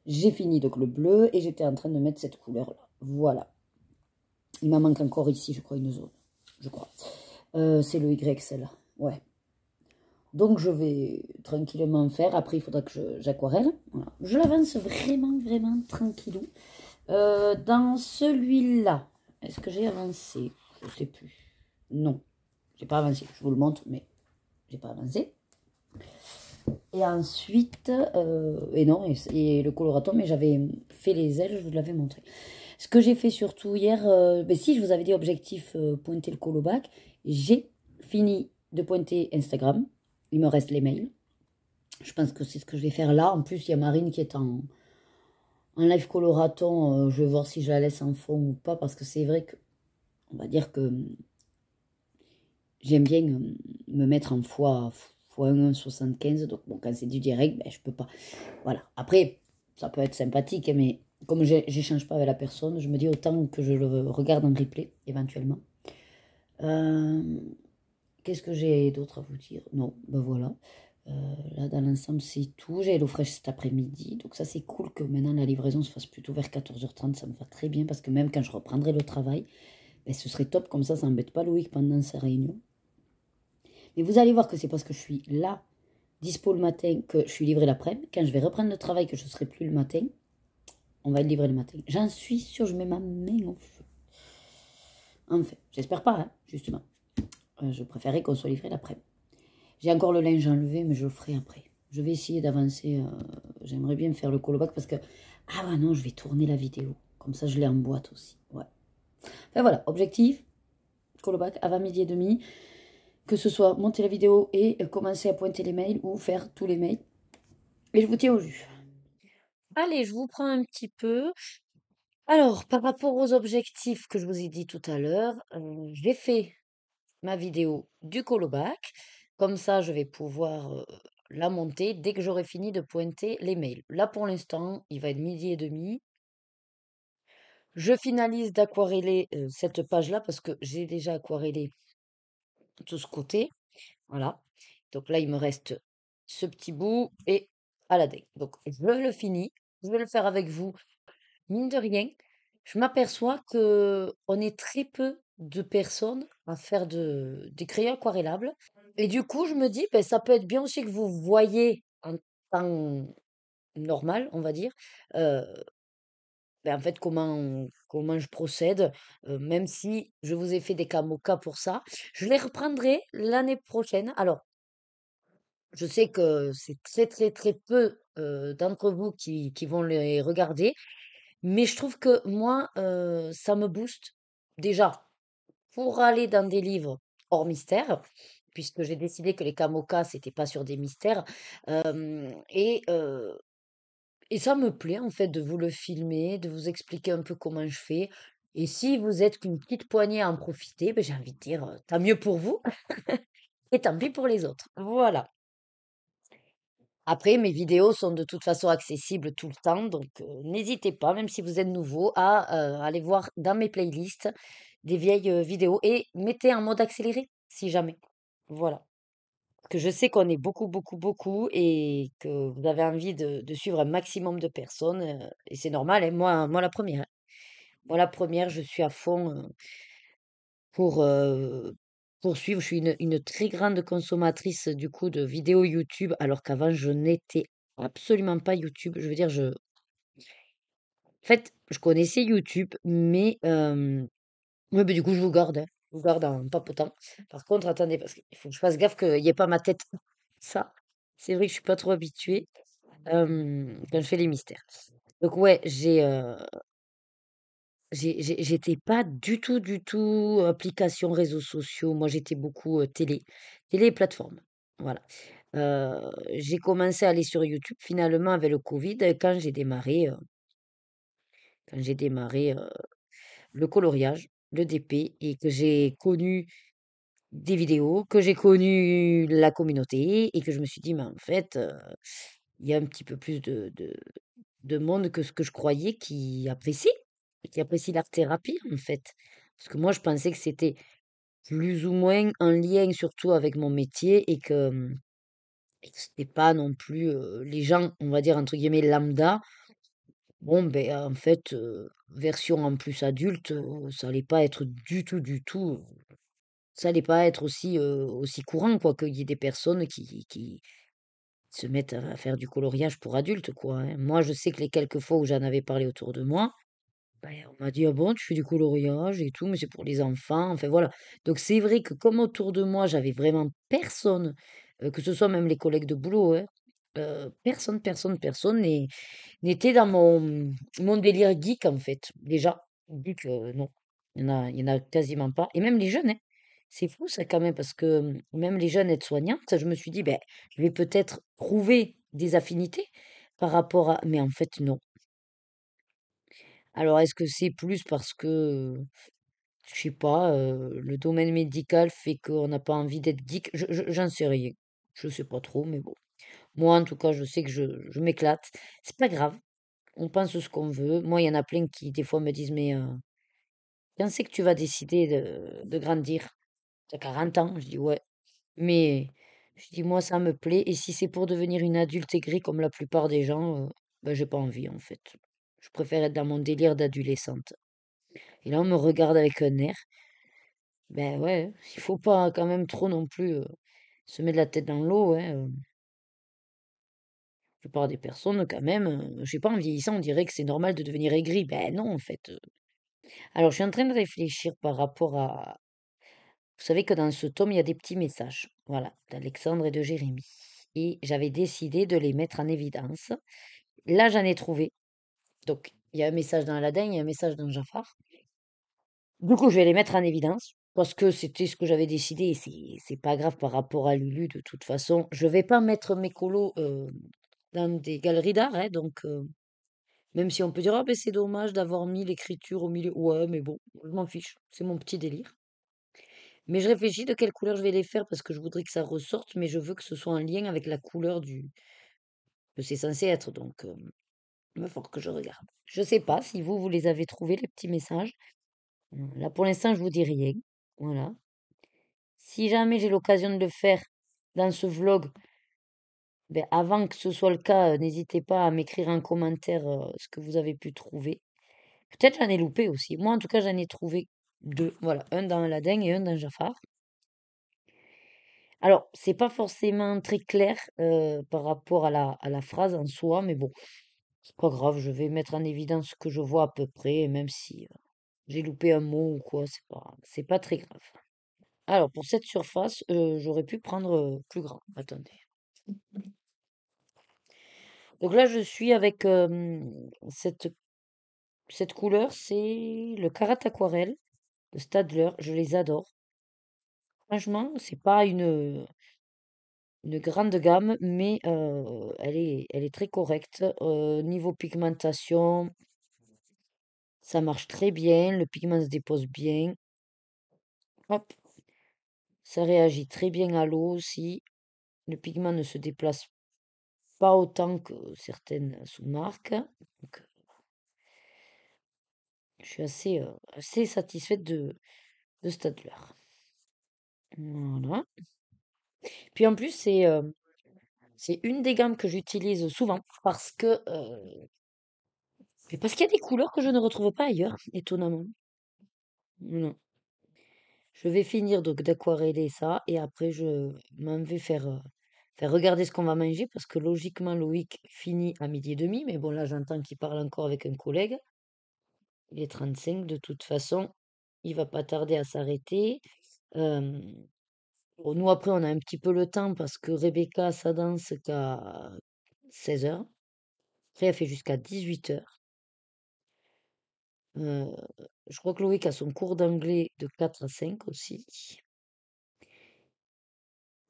j'ai fini donc le bleu et j'étais en train de mettre cette couleur-là. Voilà. Il m'en manque encore ici, je crois, une zone. Je crois. C'est le Y, celle-là. Ouais. Donc, je vais tranquillement faire. Après, il faudra que j'aquarelle. Voilà. Je l'avance vraiment, vraiment tranquillou. Dans celui-là, est-ce que j'ai avancé? Je ne sais plus. Non, j'ai pas avancé. Je vous le montre, mais j'ai pas avancé. Et ensuite, et non, et le coloraton, mais j'avais fait les ailes, je vous l'avais montré. Ce que j'ai fait surtout hier, ben si je vous avais dit objectif pointer le colobac, j'ai fini de pointer Instagram. Il me reste les mails. Je pense que c'est ce que je vais faire là. En plus, il y a Marine qui est en live coloraton. Je vais voir si je la laisse en fond ou pas, parce que c'est vrai que, on va dire que j'aime bien me mettre en fois 1,75. Donc bon, quand c'est du direct, ben, je peux pas. Voilà. Après, ça peut être sympathique, mais comme j'échange pas avec la personne, je me dis autant que je le regarde en replay, éventuellement. Qu'est-ce que j'ai d'autre à vous dire? Non, ben voilà. Là, dans l'ensemble, c'est tout. J'ai l'eau fraîche cet après-midi. Donc ça, c'est cool que maintenant la livraison se fasse plutôt vers 14h30. Ça me va très bien parce que même quand je reprendrai le travail, ben, ce serait top. Comme ça n'embête pas Loïc pendant sa réunion. Mais vous allez voir que c'est parce que je suis là, dispo le matin, que je suis livrée l'après-midi. Quand je vais reprendre le travail, que je ne serai plus le matin, on va être livré le matin. J'en suis sûre, je mets ma main au feu. Enfin, j'espère pas, hein, justement. Je préférerais qu'on soit livré l'après-midi. J'ai encore le linge enlevé, mais je le ferai après. Je vais essayer d'avancer. J'aimerais bien faire le colobac parce que... Ah bah non, je vais tourner la vidéo. Comme ça, je l'ai en boîte aussi. Ouais. Enfin voilà, objectif, colobac avant 12h30. Que ce soit monter la vidéo et commencer à pointer les mails ou faire tous les mails. Et je vous tiens au jus. Allez, je vous prends un petit peu. Alors, par rapport aux objectifs que je vous ai dit tout à l'heure, j'ai fait ma vidéo du colobac. Comme ça, je vais pouvoir la monter dès que j'aurai fini de pointer les mails. Là, pour l'instant, il va être 12h30. Je finalise d'aquareller cette page-là parce que j'ai déjà aquarellé tout ce côté. Voilà. Donc là, il me reste ce petit bout et à la deck. Donc, je le finis. Je vais le faire avec vous. Mine de rien, je m'aperçois que on est très peu de personnes à faire des crayons aquarellables. Et du coup, je me dis, ben, ça peut être bien aussi que vous voyez en temps normal, on va dire, euh, ben, en fait, comment je procède, même si je vous ai fait des cas mocha pour ça. Je les reprendrai l'année prochaine. Alors, je sais que c'est très, très, très peu d'entre vous qui vont les regarder, mais je trouve que moi, ça me booste. Déjà, pour aller dans des livres hors mystère, puisque j'ai décidé que les Kamoka, c'était pas sur des mystères, et Et ça me plaît en fait de vous le filmer, de vous expliquer un peu comment je fais. Et si vous êtes qu'une petite poignée à en profiter, ben, j'ai envie de dire, tant mieux pour vous et tant pis pour les autres. Voilà. Après, mes vidéos sont de toute façon accessibles tout le temps, donc n'hésitez pas, même si vous êtes nouveau, à aller voir dans mes playlists des vieilles vidéos et mettez en mode accéléré si jamais. Voilà. Que je sais qu'on est beaucoup, beaucoup, beaucoup et que vous avez envie de suivre un maximum de personnes. Et c'est normal, hein, moi la première, hein. Moi la première, je suis à fond pour, pour suivre. Je suis une très grande consommatrice du coup de vidéos YouTube, alors qu'avant je n'étais absolument pas YouTube. Je veux dire, en fait, je connaissais YouTube, mais ouais, bah, du coup je vous garde, hein. Je vous garde en papotant. Par contre, attendez, parce qu'il faut que je fasse gaffe qu'il n'y ait pas ma tête. Ça, c'est vrai que je suis pas trop habituée. Quand je fais les mystères. Donc ouais, j'étais pas du tout application réseaux sociaux. Moi, j'étais beaucoup télé et plateforme. Voilà. J'ai commencé à aller sur YouTube finalement avec le Covid quand j'ai démarré le coloriage, le DP et que j'ai connu des vidéos, que j'ai connu la communauté et que je me suis dit, mais en fait, il y a un petit peu plus de monde que ce que je croyais qui apprécie l'art-thérapie, en fait. Parce que moi, je pensais que c'était plus ou moins en lien surtout avec mon métier et que c'était pas non plus les gens, on va dire, entre guillemets, lambda. Bon, ben, en fait, version en plus adulte, ça allait pas être du tout, ça allait pas être aussi courant, quoi, qu'il y ait des personnes qui se mettent à faire du coloriage pour adultes, quoi, hein. Moi, je sais que les quelques fois où j'en avais parlé autour de moi, ben, on m'a dit: «Ah bon, tu fais du coloriage et tout, mais c'est pour les enfants». Enfin voilà. Donc c'est vrai que comme autour de moi, j'avais vraiment personne, que ce soit même les collègues de boulot, hein, personne n'était dans mon délire geek en fait. Déjà, geek, non, il y en a quasiment pas et même les jeunes, hein. C'est fou ça quand même parce que, même les jeunes aides-soignantes, je me suis dit: «Beh, je vais peut-être trouver des affinités par rapport à» mais en fait non. Alors est-ce que c'est plus parce que, je sais pas, le domaine médical fait qu'on n'a pas envie d'être geek? J'en sais rien. Je sais pas trop, mais bon. Moi, en tout cas, je sais que je m'éclate. C'est pas grave, on pense ce qu'on veut. Moi, il y en a plein qui, des fois, me disent: «Mais, quand c'est que tu vas décider de grandir? Tu 40 ans?» Je dis: «Ouais». Mais je dis: «Moi, ça me plaît et si c'est pour devenir une adulte aigrie comme la plupart des gens, bah, j'ai pas envie, en fait. Je préfère être dans mon délire d'adolescente». Et là, on me regarde avec un air. Ben ouais, il faut pas quand même trop non plus se mettre la tête dans l'eau, hein. La plupart des personnes, quand même, je sais pas, en vieillissant, on dirait que c'est normal de devenir aigri. Ben non, en fait. Alors, je suis en train de réfléchir par rapport à. Vous savez que dans ce tome, il y a des petits messages, voilà, d'Alexandre et de Jérémie. Et j'avais décidé de les mettre en évidence. Là, j'en ai trouvé. Donc, il y a un message dans Aladdin, il y a un message dans Jafar. Du coup, je vais les mettre en évidence parce que c'était ce que j'avais décidé et c'est pas grave par rapport à Lulu de toute façon. Je vais pas mettre mes colos dans des galeries d'art, hein, donc même si on peut dire ah ben c'est dommage d'avoir mis l'écriture au milieu. Ouais, mais bon, je m'en fiche, c'est mon petit délire. Mais je réfléchis de quelle couleur je vais les faire parce que je voudrais que ça ressorte, mais je veux que ce soit en lien avec la couleur du que c'est censé être, donc il va falloir que je regarde. Je sais pas si vous les avez trouvés les petits messages. Là pour l'instant je vous dis rien. Voilà. Si jamais j'ai l'occasion de le faire dans ce vlog, ben, avant que ce soit le cas, n'hésitez pas à m'écrire en commentaire ce que vous avez pu trouver. Peut-être j'en ai loupé aussi. Moi, en tout cas, j'en ai trouvé deux. Voilà, un dans Aladdin et un dans Jafar. Alors, c'est pas forcément très clair par rapport à la phrase en soi, mais bon, c'est pas grave, je vais mettre en évidence ce que je vois à peu près, même si j'ai loupé un mot ou quoi, c'est pas très grave. Alors, pour cette surface, j'aurais pu prendre plus grand. Attendez. Donc là, je suis avec cette couleur, c'est le Karat Aquarelle de Stadler. Je les adore. Franchement, c'est pas une. une grande gamme, mais elle est très correcte. Niveau pigmentation, ça marche très bien. Le pigment se dépose bien. Hop, ça réagit très bien à l'eau aussi. Le pigment ne se déplace pas autant que certaines sous-marques. Donc, je suis assez satisfaite de Stadler. Voilà. Puis en plus, c'est une des gammes que j'utilise souvent parce qu'il y a des couleurs que je ne retrouve pas ailleurs, étonnamment. Non. Je vais finir donc d'aquareller ça et après je m'en vais faire regarder ce qu'on va manger parce que logiquement Loïc finit à 12h30, mais bon là j'entends qu'il parle encore avec un collègue. Il est 35 de toute façon, il va pas tarder à s'arrêter. Euh, bon, nous après on a un petit peu le temps parce que Rebecca ça danse qu'à 16h. Après elle fait jusqu'à 18h. Euh, je crois que Loïc a son cours d'anglais de 4 à 5 aussi.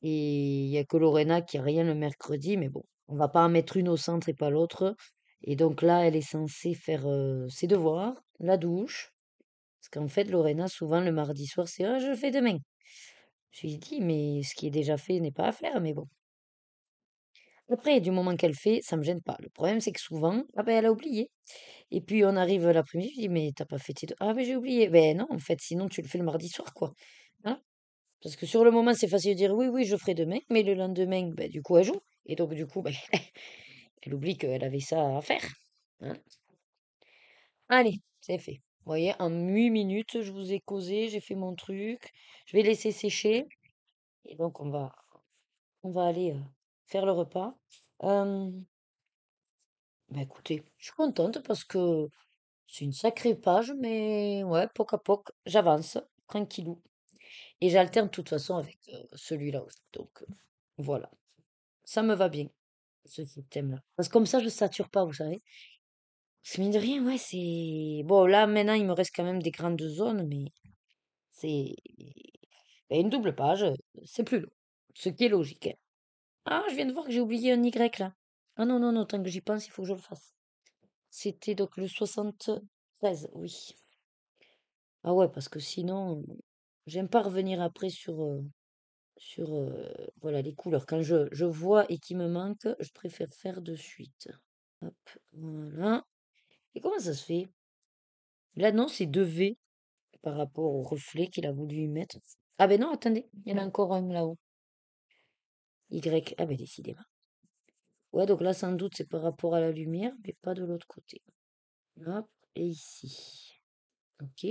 Et il y a que Lorena qui a rien le mercredi, mais bon, on va pas en mettre une au centre et pas l'autre. Et donc là, elle est censée faire ses devoirs, la douche. Parce qu'en fait, Lorena, souvent le mardi soir, c'est ah, je le fais demain. Je lui ai dit, mais ce qui est déjà fait n'est pas à faire, mais bon. Après, du moment qu'elle fait, ça me gêne pas. Le problème, c'est que souvent, ah ben, elle a oublié. Et puis, on arrive l'après-midi, je dis, mais t'as pas fait tes devoirs? Ah, mais j'ai oublié. Ben non, en fait, sinon, tu le fais le mardi soir, quoi. Hein. Parce que sur le moment, c'est facile de dire oui, oui, je ferai demain, mais le lendemain, bah, du coup, elle joue. Et donc, du coup, bah, elle oublie qu'elle avait ça à faire. Hein. Allez, c'est fait. Vous voyez, en 8 minutes, je vous ai causé, j'ai fait mon truc. Je vais laisser sécher. Et donc, on va aller faire le repas. Euh, bah, écoutez, je suis contente parce que c'est une sacrée page, mais ouais, poc à poc, j'avance, tranquillou. Et j'alterne de toute façon avec celui-là aussi. Donc, voilà. Ça me va bien, ce système-là. Parce que comme ça, je ne sature pas, vous savez. Parce que mine de rien, ouais, c'est... Bon, là, maintenant, il me reste quand même des grandes zones, mais c'est... Ben, une double page, c'est plus long. Ce qui est logique, hein. Ah, je viens de voir que j'ai oublié un Y, là. Ah non, non, non, tant que j'y pense, il faut que je le fasse. C'était donc le 73, oui. Ah ouais, parce que sinon, j'aime pas revenir après sur voilà, les couleurs. Quand je vois et qu'il me manque, je préfère faire de suite. Hop, voilà. Et comment ça se fait? Là, non, c'est 2V par rapport au reflet qu'il a voulu y mettre. Ah ben non, attendez, il y en a encore un là-haut. Y. Ah ben décidément. Ouais, donc là, sans doute, c'est par rapport à la lumière, mais pas de l'autre côté. Hop, et ici. Ok.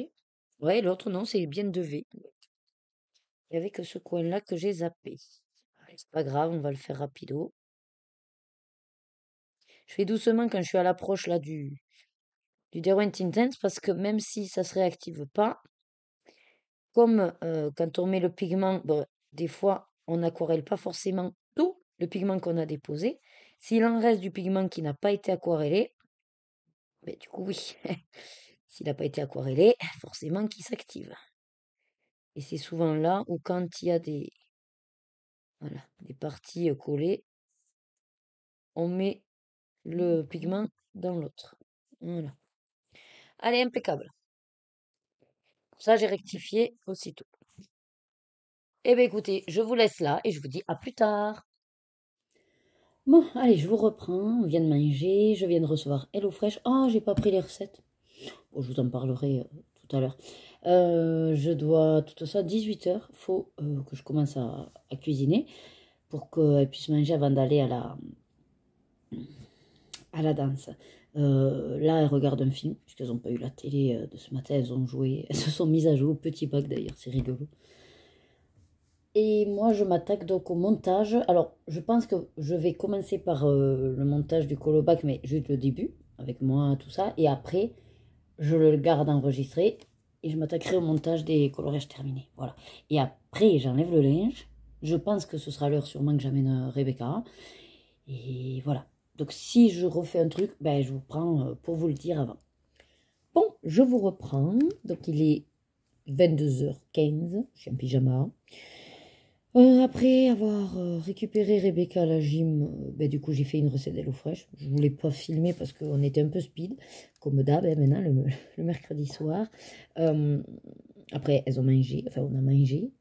Ouais, l'autre, non, c'est bien 2V. Il n'y avait que ce coin-là que j'ai zappé. Allez, c'est pas grave, on va le faire rapido. Je fais doucement quand je suis à l'approche là du Derwent Intense parce que même si ça se réactive pas, comme quand on met le pigment, bon, des fois on n'aquarelle pas forcément tout le pigment qu'on a déposé. S'il en reste du pigment qui n'a pas été aquarellé, ben, du coup oui, s'il n'a pas été aquarellé, forcément qu'il s'active. Et c'est souvent là où quand il y a voilà, des parties collées, on met le pigment dans l'autre. Voilà. Allez, impeccable. Ça, j'ai rectifié aussitôt. Eh bien, écoutez, je vous laisse là et je vous dis à plus tard. Bon, allez, je vous reprends. On vient de manger. Je viens de recevoir HelloFresh. Oh, j'ai pas pris les recettes. Bon, je vous en parlerai tout à l'heure. Je dois, tout ça, 18h. Faut que je commence à cuisiner pour qu'elle puisse manger avant d'aller à la danse. Là, elles regardent un film, puisqu'elles n'ont pas eu la télé de ce matin. Elles ont joué. Elles se sont mises à jouer au petit bac d'ailleurs. C'est rigolo. Et moi, je m'attaque donc au montage. Alors, je pense que je vais commencer par le montage du colobac, mais juste le début, avec moi, tout ça. Et après, je le garde enregistré et je m'attaquerai au montage des coloriages terminés. Voilà. Et après, j'enlève le linge. Je pense que ce sera l'heure sûrement que j'amène Rebecca. Et voilà. Donc, si je refais un truc, ben, je vous prends pour vous le dire avant. Bon, je vous reprends. Donc, il est 22h15. Je suis en pyjama. Après avoir récupéré Rebecca à la gym, ben, du coup j'ai fait une recette d'HelloFresh. Je voulais pas filmer parce qu'on était un peu speed, comme d'hab, hein, maintenant le mercredi soir. Après elles ont mangé, enfin on a mangé.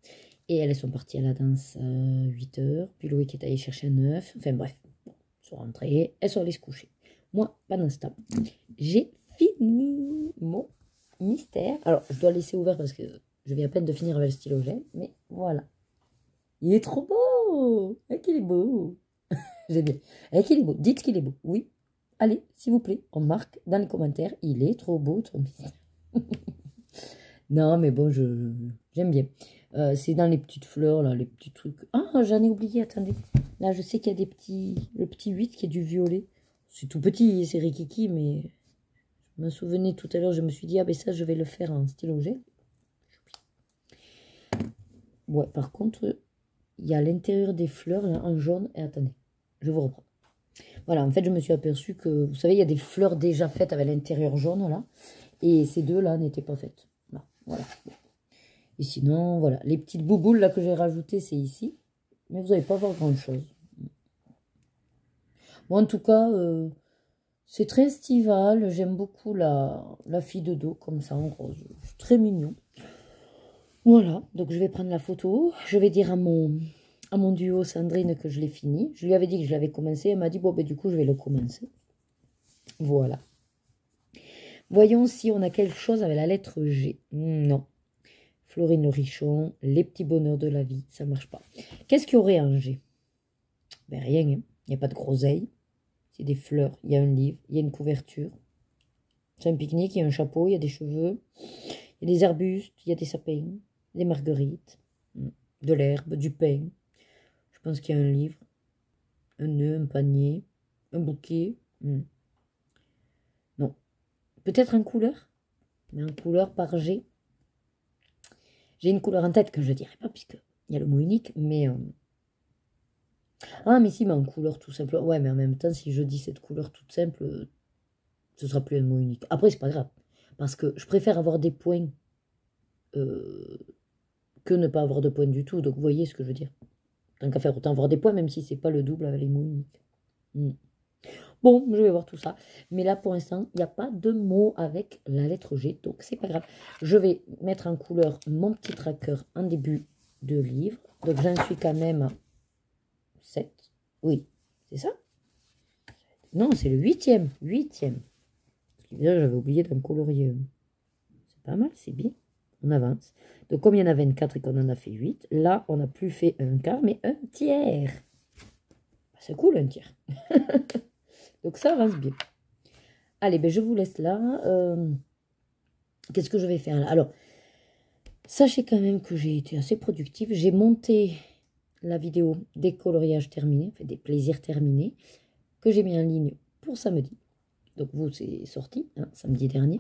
Et elles sont parties à la danse à 8h. Puis Loïc est allé chercher un œuf. Enfin bref, bon, elles sont rentrées, elles sont allées se coucher. Moi, pendant ce temps, j'ai fini mon mystère. Alors je dois laisser ouvert parce que je viens à peine de finir avec le stylo gel. Mais voilà. Il est trop beau. Et qu'il est beau. J'aime bien. Et qu'il est beau. Dites qu'il est beau. Oui. Allez, s'il vous plaît, on marque dans les commentaires. Il est trop beau, ton mystère. Non, mais bon, j'aime bien. C'est dans les petites fleurs, là, les petits trucs. Ah, j'en ai oublié, attendez. Là, je sais qu'il y a des petits... Le petit 8 qui est du violet. C'est tout petit, c'est rikiki, mais... Je me souvenais tout à l'heure, je me suis dit, ah ben ça, je vais le faire en stylo gel. Ouais, par contre, il y a l'intérieur des fleurs, là, en jaune. Et attendez, je vous reprends. Voilà, en fait, je me suis aperçue que, vous savez, il y a des fleurs déjà faites avec l'intérieur jaune, là. Et ces deux-là n'étaient pas faites. Là, voilà. Et sinon, voilà, les petites bouboules, là, que j'ai rajoutées, c'est ici. Mais vous n'allez pas voir grand-chose. Bon, en tout cas, c'est très estival. J'aime beaucoup la fille de dos, comme ça, en rose. C'est très mignon. Voilà, donc je vais prendre la photo. Je vais dire à mon duo Sandrine que je l'ai fini. Je lui avais dit que je l'avais commencé. Elle m'a dit, bon, ben du coup, je vais le commencer. Voilà. Voyons si on a quelque chose avec la lettre G. Non. Florine Richon, les petits bonheurs de la vie, ça ne marche pas. Qu'est-ce qu'il y aurait en G? Ben rien, hein. Il n'y a pas de groseille. C'est des fleurs, il y a un livre, il y a une couverture. C'est un pique-nique, il y a un chapeau, il y a des cheveux. Il y a des arbustes, il y a des sapins, des marguerites, de l'herbe, du pain. Je pense qu'il y a un livre, un nœud, un panier, un bouquet. Non. Peut-être en couleur, mais en couleur par G. J'ai une couleur en tête que je ne dirais pas, puisqu'il y a le mot unique, mais... Ah, mais si, mais en couleur tout simple. Ouais, mais en même temps, si je dis cette couleur toute simple, ce sera plus un mot unique. Après, c'est pas grave, parce que je préfère avoir des points que ne pas avoir de points du tout. Donc, vous voyez ce que je veux dire. Tant qu'à faire, autant avoir des points, même si c'est pas le double avec les mots uniques. Bon, je vais voir tout ça. Mais là, pour l'instant, il n'y a pas de mot avec la lettre G. Donc, c'est pas grave. Je vais mettre en couleur mon petit tracker en début de livre. Donc, j'en suis quand même à 7. Oui, c'est ça? Non, c'est le 8e. 8e. Déjà, j'avais oublié d'un colorier. C'est pas mal, c'est bien. On avance. Donc, comme il y en a 24 et qu'on en a fait 8, là, on n'a plus fait un quart, mais un tiers. C'est cool, un tiers. Donc, ça avance bien. Allez, ben, je vous laisse là. Qu'est-ce que je vais faire là? Alors, sachez quand même que j'ai été assez productive. J'ai monté la vidéo des coloriages terminés, enfin des plaisirs terminés, que j'ai mis en ligne pour samedi. Donc, vous, c'est sorti, hein, samedi dernier.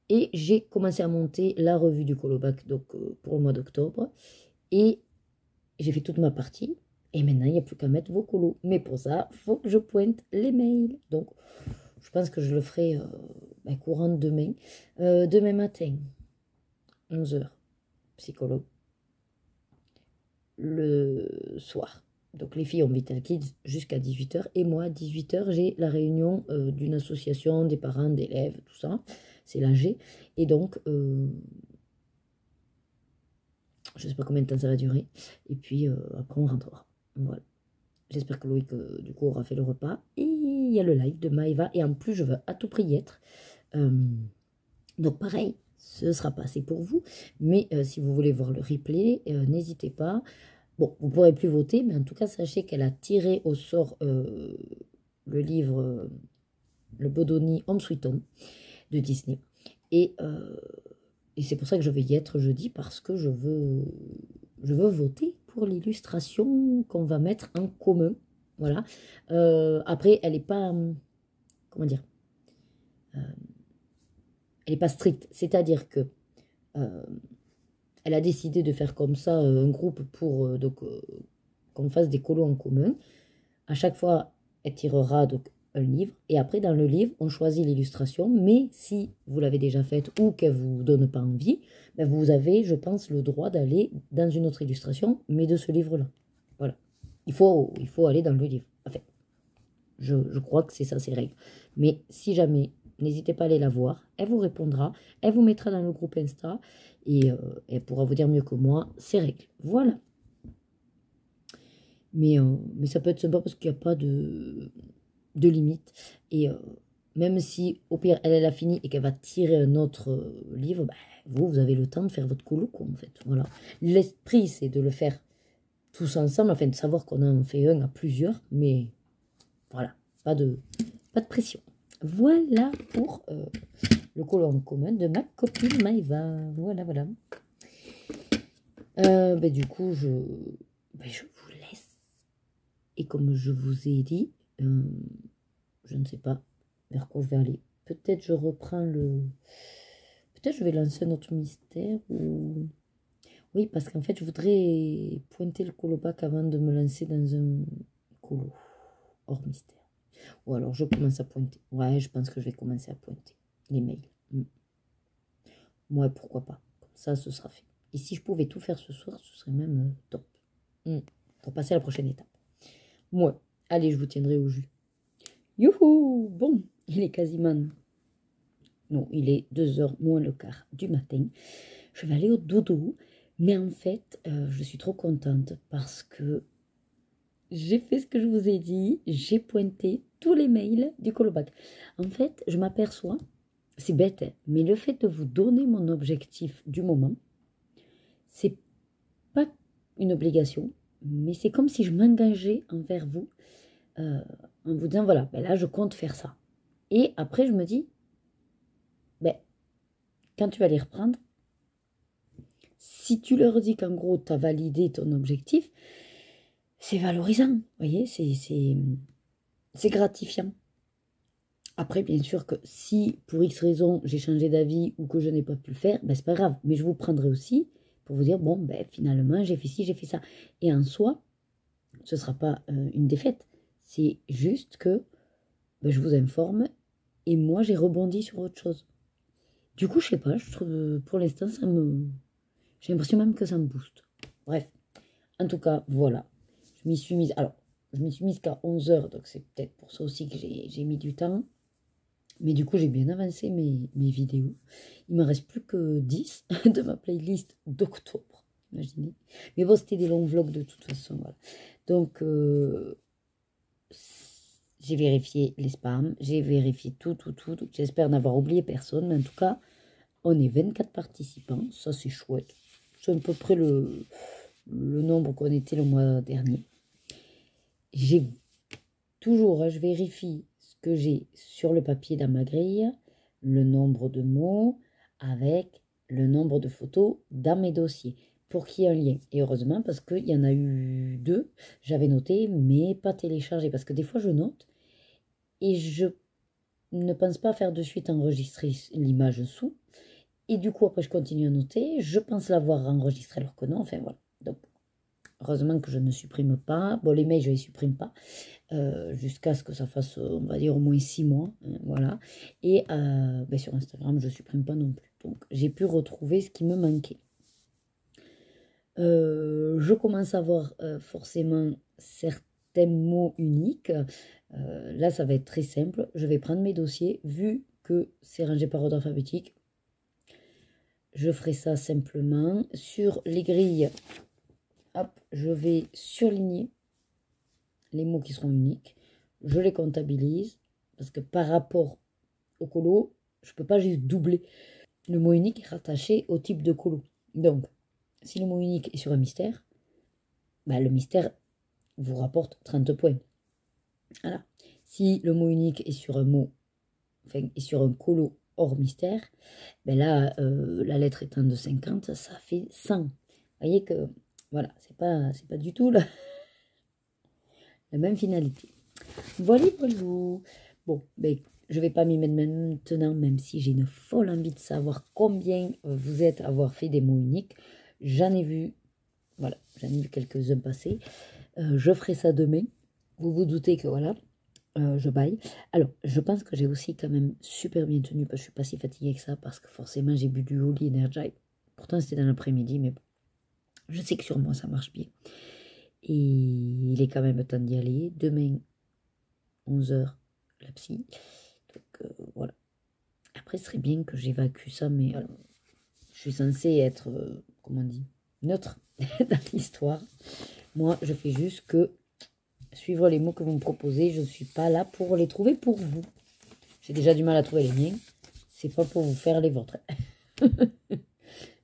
Et j'ai commencé à monter la revue du Colobac donc, pour le mois d'octobre. Et j'ai fait toute ma partie. Et maintenant, il n'y a plus qu'à mettre vos colos. Mais pour ça, il faut que je pointe les mails. Donc, je pense que je le ferai courant demain. Demain matin, 11h, psychologue. Le soir. Donc, les filles ont Vital Kids jusqu'à 18h. Et moi, à 18h, j'ai la réunion d'une association, des parents, d'élèves, tout ça. C'est l'AG. Et donc, je ne sais pas combien de temps ça va durer. Et puis, après, on rentrera. Voilà. J'espère que Loïc, du coup, aura fait le repas. Et il y a le live de Maëva. Et en plus, je veux à tout prix y être. Donc, pareil, ce ne sera pas assez pour vous. Mais si vous voulez voir le replay, n'hésitez pas. Bon, vous ne pourrez plus voter. Mais en tout cas, sachez qu'elle a tiré au sort le livre Le Bodoni Home Sweet Home de Disney. Et c'est pour ça que je vais y être jeudi, parce que je veux voter pour l'illustration qu'on va mettre en commun. Voilà. Après, elle n'est pas... comment dire, elle n'est pas stricte. C'est-à-dire que elle a décidé de faire comme ça un groupe pour qu'on fasse des colos en commun. À chaque fois, elle tirera donc un livre. Et après, dans le livre, on choisit l'illustration. Mais si vous l'avez déjà faite ou qu'elle ne vous donne pas envie, ben vous avez, je pense, le droit d'aller dans une autre illustration, mais de ce livre-là. Voilà. Il faut aller dans le livre. Enfin, je crois que c'est ça, ces règles. Mais si jamais, n'hésitez pas à aller la voir. Elle vous répondra. Elle vous mettra dans le groupe Insta. Et elle pourra vous dire mieux que moi ses règles. Voilà. Mais ça peut être sympa parce qu'il n'y a pas de limite. Et même si, au pire, elle a fini et qu'elle va tirer un autre livre, bah, vous avez le temps de faire votre colo, quoi, en fait. Voilà. L'esprit, c'est de le faire tous ensemble, afin de savoir qu'on en fait un à plusieurs. Mais voilà, pas de pression. Voilà pour le colo en commun de ma copine Maïva. Voilà, voilà. Du coup, je vous laisse. Et comme je vous ai dit, je ne sais pas vers quoi je vais aller. Peut-être je reprends le... Peut-être je vais lancer un autre mystère ou... Oui, parce qu'en fait, je voudrais pointer le colobac avant de me lancer dans un colo hors mystère. Ou alors, je commence à pointer. Ouais, je pense que je vais commencer à pointer les mails. Ouais, pourquoi pas. Comme ça, ce sera fait. Et si je pouvais tout faire ce soir, ce serait même top. Pour passer à la prochaine étape. Moi, allez, je vous tiendrai au jus. Youhou! Bon, il est quasiment... Non, il est 2h moins le quart du matin. Je vais aller au dodo. Mais en fait, je suis trop contente parce que j'ai fait ce que je vous ai dit. J'ai pointé tous les mails du colobac. En fait, je m'aperçois, c'est bête, hein, mais le fait de vous donner mon objectif du moment, c'est pas une obligation, mais c'est comme si je m'engageais envers vous en vous disant, voilà, ben là, je compte faire ça. Et après, je me dis, ben, quand tu vas les reprendre, si tu leur dis qu'en gros, tu as validé ton objectif, c'est valorisant, vous voyez, c'est gratifiant. Après, bien sûr que si, pour X raison, j'ai changé d'avis ou que je n'ai pas pu le faire, ben, c'est pas grave. Mais je vous prendrai aussi pour vous dire, bon, ben, finalement, j'ai fait ci, j'ai fait ça. Et en soi, ce ne sera pas une défaite. C'est juste que ben, je vous informe et moi, j'ai rebondi sur autre chose. Du coup, je sais pas, je trouve, pour l'instant, j'ai l'impression même que ça me booste. Bref, en tout cas, voilà. Je m'y suis mise, alors, je m'y suis mise qu'à 11h, donc c'est peut-être pour ça aussi que j'ai mis du temps. Mais du coup, j'ai bien avancé mes vidéos. Il ne me reste plus que 10 de ma playlist d'octobre, imaginez. Mais bon, c'était des longs vlogs de toute façon, voilà. Donc, j'ai vérifié les spams, j'ai vérifié tout. J'espère n'avoir oublié personne, mais en tout cas, on est 24 participants, ça c'est chouette. C'est à peu près le nombre qu'on était le mois dernier. J'ai toujours, je vérifie ce que j'ai sur le papier dans ma grille, le nombre de mots avec le nombre de photos dans mes dossiers pour qu'il y ait un lien. Et heureusement, parce qu'il y en a eu 2, j'avais noté, mais pas téléchargé. Parce que des fois, je note et je ne pense pas faire de suite enregistrer l'image sous. Et du coup, après, je continue à noter. Je pense l'avoir enregistré alors que non. Enfin, voilà. Donc, heureusement que je ne supprime pas. Bon, les mails, je ne les supprime pas. Jusqu'à ce que ça fasse, on va dire, au moins 6 mois. Voilà. Et sur Instagram, je ne supprime pas non plus. Donc, j'ai pu retrouver ce qui me manquait. Je commence à voir forcément certains mots uniques. Là, ça va être très simple. Je vais prendre mes dossiers. Vu que c'est rangé par ordre alphabétique, je ferai ça simplement. Sur les grilles, hop, je vais surligner les mots qui seront uniques. Je les comptabilise. Parce que par rapport au colo, je ne peux pas juste doubler. Le mot unique est rattaché au type de colo. Donc, si le mot unique est sur un mystère, bah, le mystère vous rapporte 30 points. Voilà. Si le mot unique est sur un mot, enfin, est sur un colo hors mystère, ben là, la lettre étant de 50, ça fait 100. Vous voyez que, voilà, c'est pas du tout la même finalité. Voilà. Bon, ben, je vais pas m'y mettre maintenant, même si j'ai une folle envie de savoir combien vous êtes à avoir fait des mots uniques. J'en ai vu, voilà, j'en ai vu quelques-uns passer. Je ferai ça demain. Vous vous doutez que, voilà, je baille. Alors, je pense que j'ai aussi quand même super bien tenu, parce que je suis pas si fatiguée que ça, parce que forcément, j'ai bu du Holy Energy. Pourtant, c'était dans l'après-midi, mais bon, je sais que sur moi, ça marche bien. Et il est quand même temps d'y aller. Demain, 11 h, la psy. Donc, voilà. Après, ce serait bien que j'évacue ça, mais je suis censée être, comment on dit, neutre dans l'histoire. Moi, je fais juste que suivre les mots que vous me proposez. Je ne suis pas là pour les trouver pour vous. J'ai déjà du mal à trouver les miens. C'est pas pour vous faire les vôtres.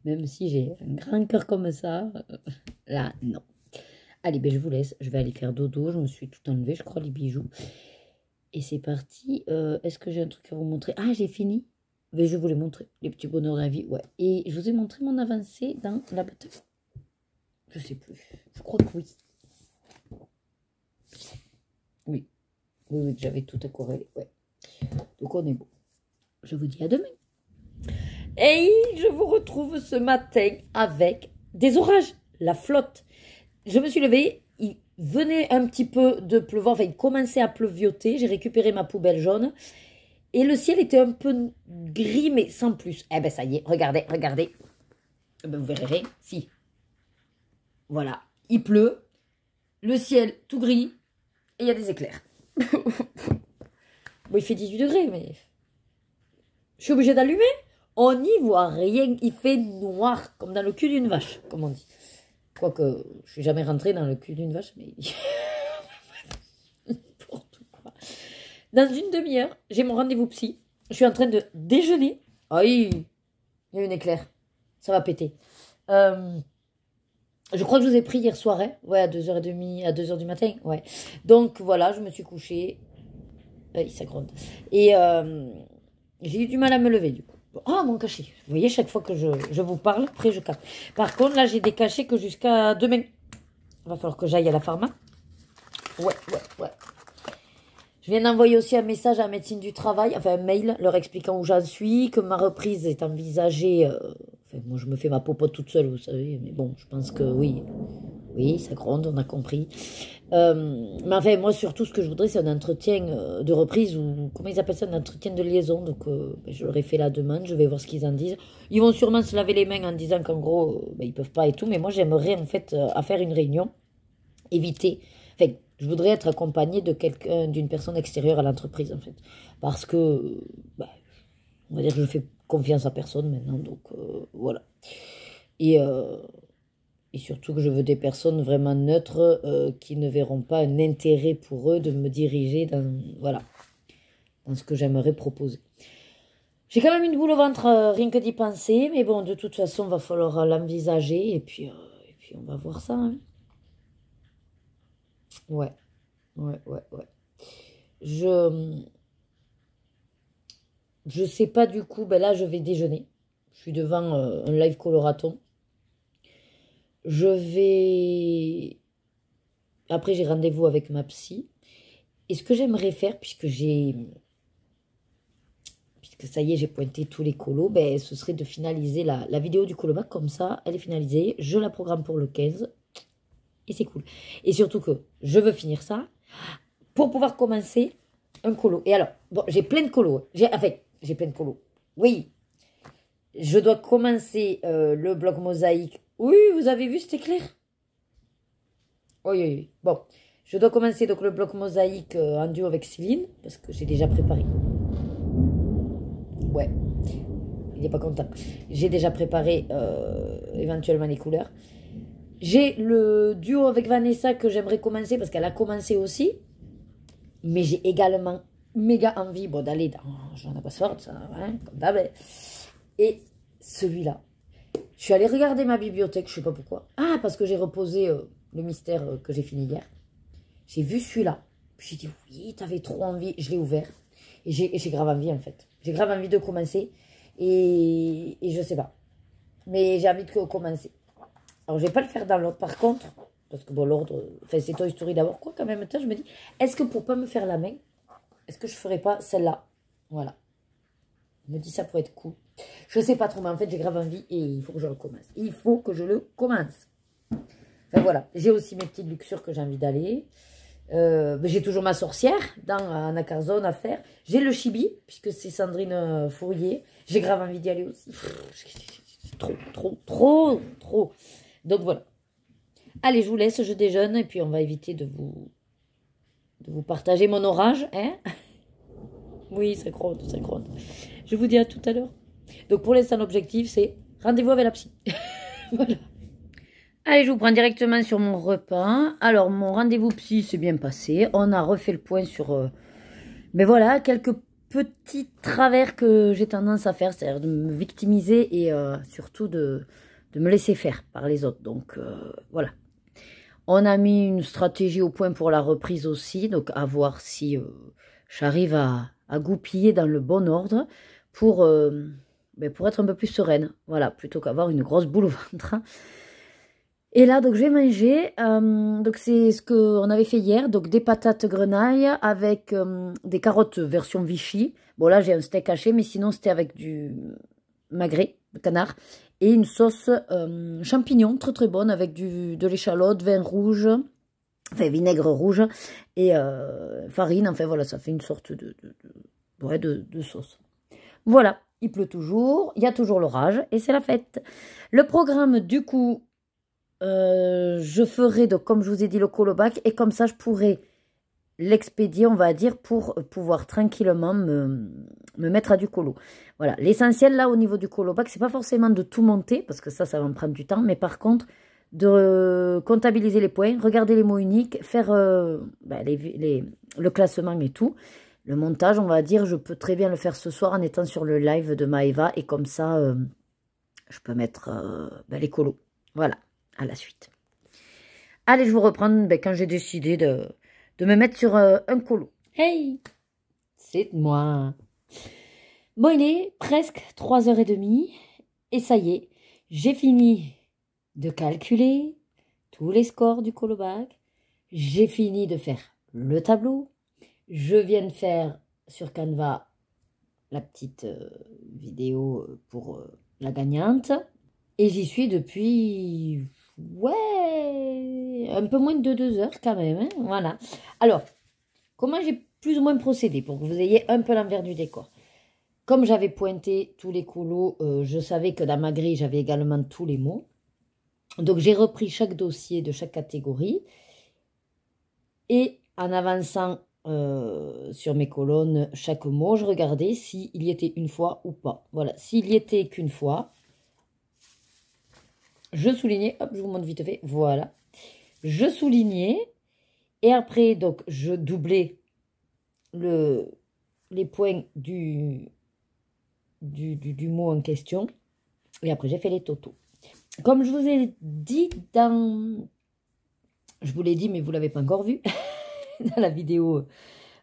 Même si j'ai un grand cœur comme ça, là, non. Allez, ben je vous laisse. Je vais aller faire dodo. Je me suis tout enlevé, je crois, les bijoux. Et c'est parti. Est-ce que j'ai un truc à vous montrer? Ah, j'ai fini. Mais je vais vous les montrer. Les petits bonheurs de la vie. Ouais. Et je vous ai montré mon avancée dans la bataille. Je sais plus. Je crois que oui. Oui. Oui, j'avais tout accoré. Ouais. Donc on est bon. Je vous dis à demain. Et je vous retrouve ce matin avec des orages. La flotte. Je me suis levée. Il venait un petit peu de pleuvoir. Enfin, il commençait à pleuvioter. J'ai récupéré ma poubelle jaune. Et le ciel était un peu gris, mais sans plus. Eh ben ça y est, regardez, regardez. Eh ben, vous verrez, si. Voilà, il pleut. Le ciel tout gris. Et il y a des éclairs. Bon, il fait 18 degrés, mais... Je suis obligée d'allumer. On n'y voit rien. Il fait noir, comme dans le cul d'une vache, comme on dit. Quoique, je suis jamais rentrée dans le cul d'une vache, mais... N'importe quoi. Dans une demi-heure, j'ai mon rendez-vous psy. Je suis en train de déjeuner. Aïe, il y a une éclair. Ça va péter. Je crois que je vous ai pris hier soir, hein. Ouais, à 2h30, à 2h du matin. Ouais. Donc voilà, je me suis couchée. Oui, ça gronde. Et j'ai eu du mal à me lever, du coup. Oh, mon cachet. Vous voyez, chaque fois que je vous parle, après je capte. Par contre, là, j'ai des cachets que jusqu'à demain. Il va falloir que j'aille à la pharma. Ouais. Je viens d'envoyer aussi un message à la médecine du travail, enfin un mail leur expliquant où j'en suis, que ma reprise est envisagée. Enfin, moi, je me fais ma popote toute seule, vous savez, mais bon, je pense que oui. Oui, ça gronde, on a compris. Mais enfin, moi, surtout, ce que je voudrais, c'est un entretien de reprise, ou comment ils appellent ça, un entretien de liaison. Donc, je leur ai fait la demande, je vais voir ce qu'ils en disent. Ils vont sûrement se laver les mains en disant qu'en gros, ils peuvent pas et tout, mais moi, j'aimerais, en fait, à faire une réunion, éviter... Enfin, je voudrais être accompagnée de quelqu'un, d'une personne extérieure à l'entreprise, en fait. Parce que, on va dire que je fais confiance à personne maintenant, donc voilà. Et surtout que je veux des personnes vraiment neutres qui ne verront pas un intérêt pour eux de me diriger dans, voilà, dans ce que j'aimerais proposer. J'ai quand même une boule au ventre, rien que d'y penser, mais bon, de toute façon, il va falloir l'envisager, et puis on va voir ça, hein. Ouais. Je sais pas du coup, ben là je vais déjeuner. Je suis devant un live coloraton. Je vais... Après j'ai rendez-vous avec ma psy. Et ce que j'aimerais faire, puisque ça y est, j'ai pointé tous les colos, ben, ce serait de finaliser la vidéo du colobac. Comme ça, elle est finalisée. Je la programme pour le 15. Et c'est cool. Et surtout que je veux finir ça pour pouvoir commencer un colo. Et alors, bon, j'ai plein de colos. J'ai plein de colos. Oui. Je dois commencer le bloc mosaïque. Oui, vous avez vu, c'était clair. Oui. Bon, je dois commencer donc le bloc mosaïque en duo avec Céline, parce que j'ai déjà préparé. Ouais. Il n'est pas content. J'ai déjà préparé éventuellement les couleurs. J'ai le duo avec Vanessa que j'aimerais commencer parce qu'elle a commencé aussi. Mais j'ai également méga envie d'aller dans Johanna Basford, ça, hein, comme d'hab. Et celui-là, je suis allée regarder ma bibliothèque, je sais pas pourquoi. Ah, parce que j'ai reposé le mystère que j'ai fini hier. J'ai vu celui-là. Puis j'ai dit, oui, t'avais trop envie. Je l'ai ouvert. Et j'ai grave envie, en fait. J'ai grave envie de commencer. Et je sais pas. Mais j'ai envie de commencer. Alors, je vais pas le faire dans l'ordre. Par contre, parce que bon, l'ordre, enfin, c'est Toy Story d'abord. Quoi, quand même, temps, je me dis, est-ce que pour pas me faire la main, est-ce que je ferais pas celle-là? Voilà. Je me dis, ça pourrait être cool. Je sais pas trop, mais en fait, j'ai grave envie et il faut que je le commence. Il faut que je le commence. Enfin, voilà. J'ai aussi mes petites luxures que j'ai envie d'aller. J'ai toujours ma sorcière dans Anacarzone à faire. J'ai le chibi, puisque c'est Sandrine Fourier. J'ai grave envie d'y aller aussi. Trop. Donc voilà. Allez, je vous laisse, je déjeune. Et puis on va éviter de vous partager mon orage. Hein? Oui, ça gronde. Je vous dis à tout à l'heure. Donc pour l'instant, l'objectif, c'est rendez-vous avec la psy. Voilà. Allez, je vous prends directement sur mon repas. Alors, mon rendez-vous psy s'est bien passé. On a refait le point sur... mais voilà, quelques petits travers que j'ai tendance à faire. C'est-à-dire de me victimiser et surtout de me laisser faire par les autres. Donc, voilà. On a mis une stratégie au point pour la reprise aussi. Donc, à voir si j'arrive à goupiller dans le bon ordre pour être un peu plus sereine. Voilà, plutôt qu'avoir une grosse boule au ventre. Et là, donc, je vais manger. Donc, c'est ce qu'on avait fait hier. Donc, des patates grenaille avec des carottes version Vichy. Bon, là, j'ai un steak haché, mais sinon, c'était avec du magret, de canard. Et une sauce champignon, très bonne, avec de l'échalote, vin rouge, enfin, vinaigre rouge et farine. Enfin, voilà, ça fait une sorte de sauce. Voilà, il pleut toujours, il y a toujours l'orage et c'est la fête. Le programme, du coup... je ferai, donc, comme je vous ai dit, le colobac. Et comme ça, je pourrai l'expédier, on va dire, pour pouvoir tranquillement me mettre à du colo. Voilà. L'essentiel, là, au niveau du colobac, c'est pas forcément de tout monter, parce que ça va me prendre du temps. Mais par contre, de comptabiliser les points, regarder les mots uniques, faire le classement et tout. Le montage, on va dire, je peux très bien le faire ce soir en étant sur le live de Maëva. Et comme ça, je peux mettre les colos. Voilà. À la suite. Allez, je vous reprends quand j'ai décidé de me mettre sur un colo. Hey, c'est moi. Bon, il est presque 3h30 et ça y est, j'ai fini de calculer tous les scores du colobac. J'ai fini de faire le tableau. Je viens de faire sur Canva la petite vidéo pour la gagnante. Et j'y suis depuis... ouais, un peu moins de 2 heures quand même. Hein, voilà. Alors, comment j'ai plus ou moins procédé pour que vous ayez un peu l'envers du décor. Comme j'avais pointé tous les colos, je savais que dans ma grille, j'avais également tous les mots. Donc, j'ai repris chaque dossier de chaque catégorie. Et en avançant sur mes colonnes, chaque mot, je regardais s'il y était une fois ou pas. Voilà, s'il y était qu'une fois... je soulignais, hop, je vous montre vite fait, voilà. Je soulignais, et après, donc, je doublais les points du mot en question, et après, j'ai fait les totaux. Comme je vous ai dit je vous l'ai dit, mais vous ne l'avez pas encore vu, dans la vidéo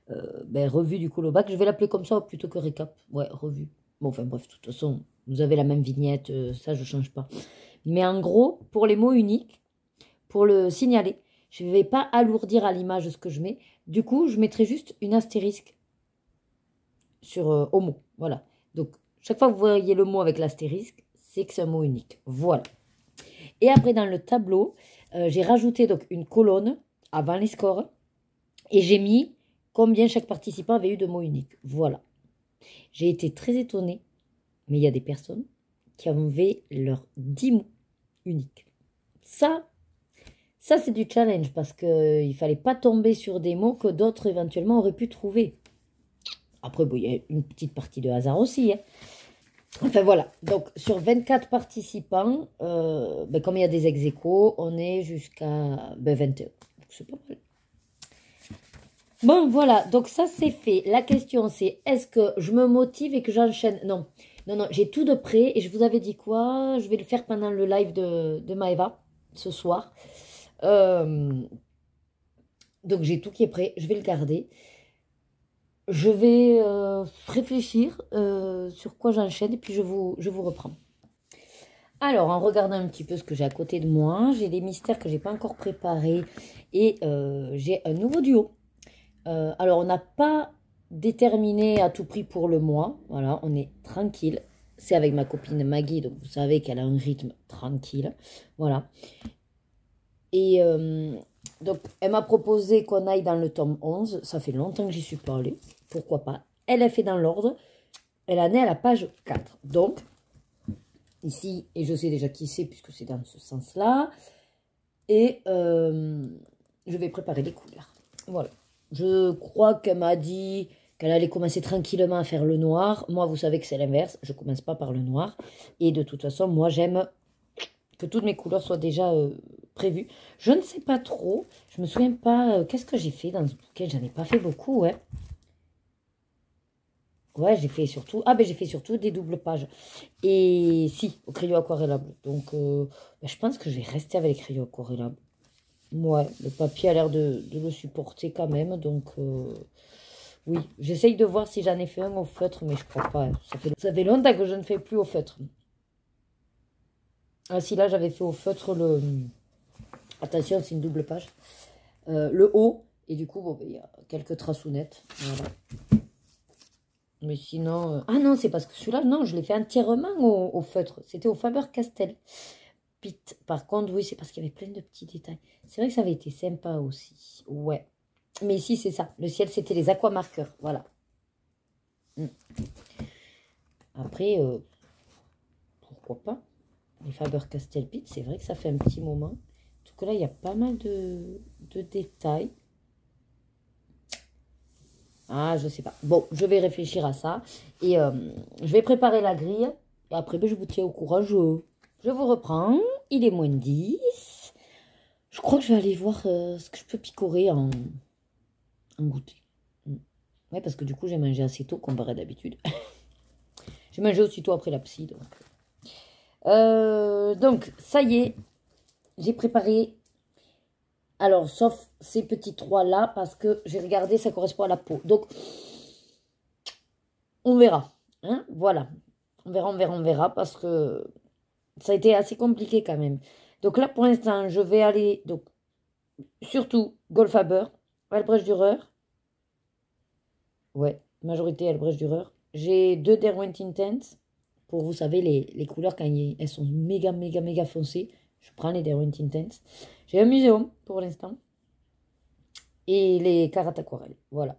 revue du colobac, je vais l'appeler comme ça, plutôt que récap, ouais, revue. Bon, enfin bref, de toute façon, vous avez la même vignette, ça, je ne change pas. Mais en gros, pour les mots uniques, pour le signaler, je ne vais pas alourdir à l'image ce que je mets. Du coup, je mettrai juste une astérisque au mot. Voilà. Donc, chaque fois que vous voyez le mot avec l'astérisque, c'est que c'est un mot unique. Voilà. Et après, dans le tableau, j'ai rajouté donc une colonne avant les scores. Et j'ai mis combien chaque participant avait eu de mots uniques. Voilà. J'ai été très étonnée, mais il y a des personnes qui avaient leurs 10 mots uniques. Ça c'est du challenge parce qu'il ne fallait pas tomber sur des mots que d'autres éventuellement auraient pu trouver. Après, bon, il y a une petite partie de hasard aussi. Hein. Enfin voilà, donc sur 24 participants, comme il y a des ex-aequo, on est jusqu'à 21. C'est pas mal. Bon, voilà, donc ça c'est fait. La question c'est, est-ce que je me motive et que j'enchaîne? Non, j'ai tout de prêt et je vous avais dit quoi? Je vais le faire pendant le live de Maëva, ce soir. Donc j'ai tout qui est prêt, je vais le garder. Je vais réfléchir sur quoi j'enchaîne et puis je vous reprends. Alors, en regardant un petit peu ce que j'ai à côté de moi, j'ai des mystères que je n'ai pas encore préparés et j'ai un nouveau duo. Alors, on n'a pas déterminé à tout prix pour le mois. Voilà, on est tranquille. C'est avec ma copine Maggie, donc vous savez qu'elle a un rythme tranquille. Voilà. Et Donc, elle m'a proposé qu'on aille dans le tome 11. Ça fait longtemps que j'y suis pas allée. Pourquoi pas. Elle a fait dans l'ordre. Elle en est à la page 4. Donc, ici, et je sais déjà qui c'est puisque c'est dans ce sens-là. Et je vais préparer les couleurs. Voilà. Je crois qu'elle m'a dit qu'elle allait commencer tranquillement à faire le noir. Moi, vous savez que c'est l'inverse. Je commence pas par le noir. Et de toute façon, moi, j'aime que toutes mes couleurs soient déjà prévues. Je ne sais pas trop. Je me souviens pas. Qu'est-ce que j'ai fait dans ce bouquet? J'en ai pas fait beaucoup, ouais. Ouais, j'ai fait surtout... Ah, ben j'ai fait surtout des doubles pages. Et si, au crayon aquarellable. Donc, ben, je pense que je vais rester avec les crayons aquarellables. Ouais, le papier a l'air de le supporter quand même. Donc, oui, j'essaye de voir si j'en ai fait un au feutre, mais je crois pas. Hein. Ça fait longtemps que je ne fais plus au feutre. Ah si, là, j'avais fait au feutre le... Attention, c'est une double page. Le haut. Et du coup, bon, ben, il y a quelques tracounettes. Voilà. Mais sinon... Ah non, c'est parce que celui-là, non, je l'ai fait entièrement au feutre. C'était au Faber-Castell. Pete. Par contre, oui, c'est parce qu'il y avait plein de petits détails. C'est vrai que ça avait été sympa aussi. Ouais. Mais ici, c'est ça. Le ciel, c'était les aquamarqueurs. Voilà. Après, pourquoi pas? Les Faber-Castell Pete, c'est vrai que ça fait un petit moment. En tout cas, là, il y a pas mal de détails. Ah, je sais pas. Bon, je vais réfléchir à ça. Et je vais préparer la grille. Et après, ben, je vous tiens au courant. Je vous reprends. Il est moins 10. Je crois que je vais aller voir ce que je peux picorer en goûter. Ouais, parce que du coup, j'ai mangé assez tôt comparé à d'habitude. J'ai mangé aussitôt après la psy. Donc, ça y est. J'ai préparé. Alors, sauf ces petits trois-là, parce que j'ai regardé, ça correspond à la peau. Donc, on verra. Hein, voilà. On verra, parce que ça a été assez compliqué quand même. Donc là, pour l'instant, je vais aller, donc, surtout, Goldfaber, Albrecht-Dürer. Ouais, majorité Albrecht-Dürer. J'ai deux Derwent Intense, pour, vous savez, les couleurs, quand elles sont méga, méga, méga foncées. Je prends les Derwent Intense. J'ai un muséum, pour l'instant. Et les Carat Aquarelles. Voilà.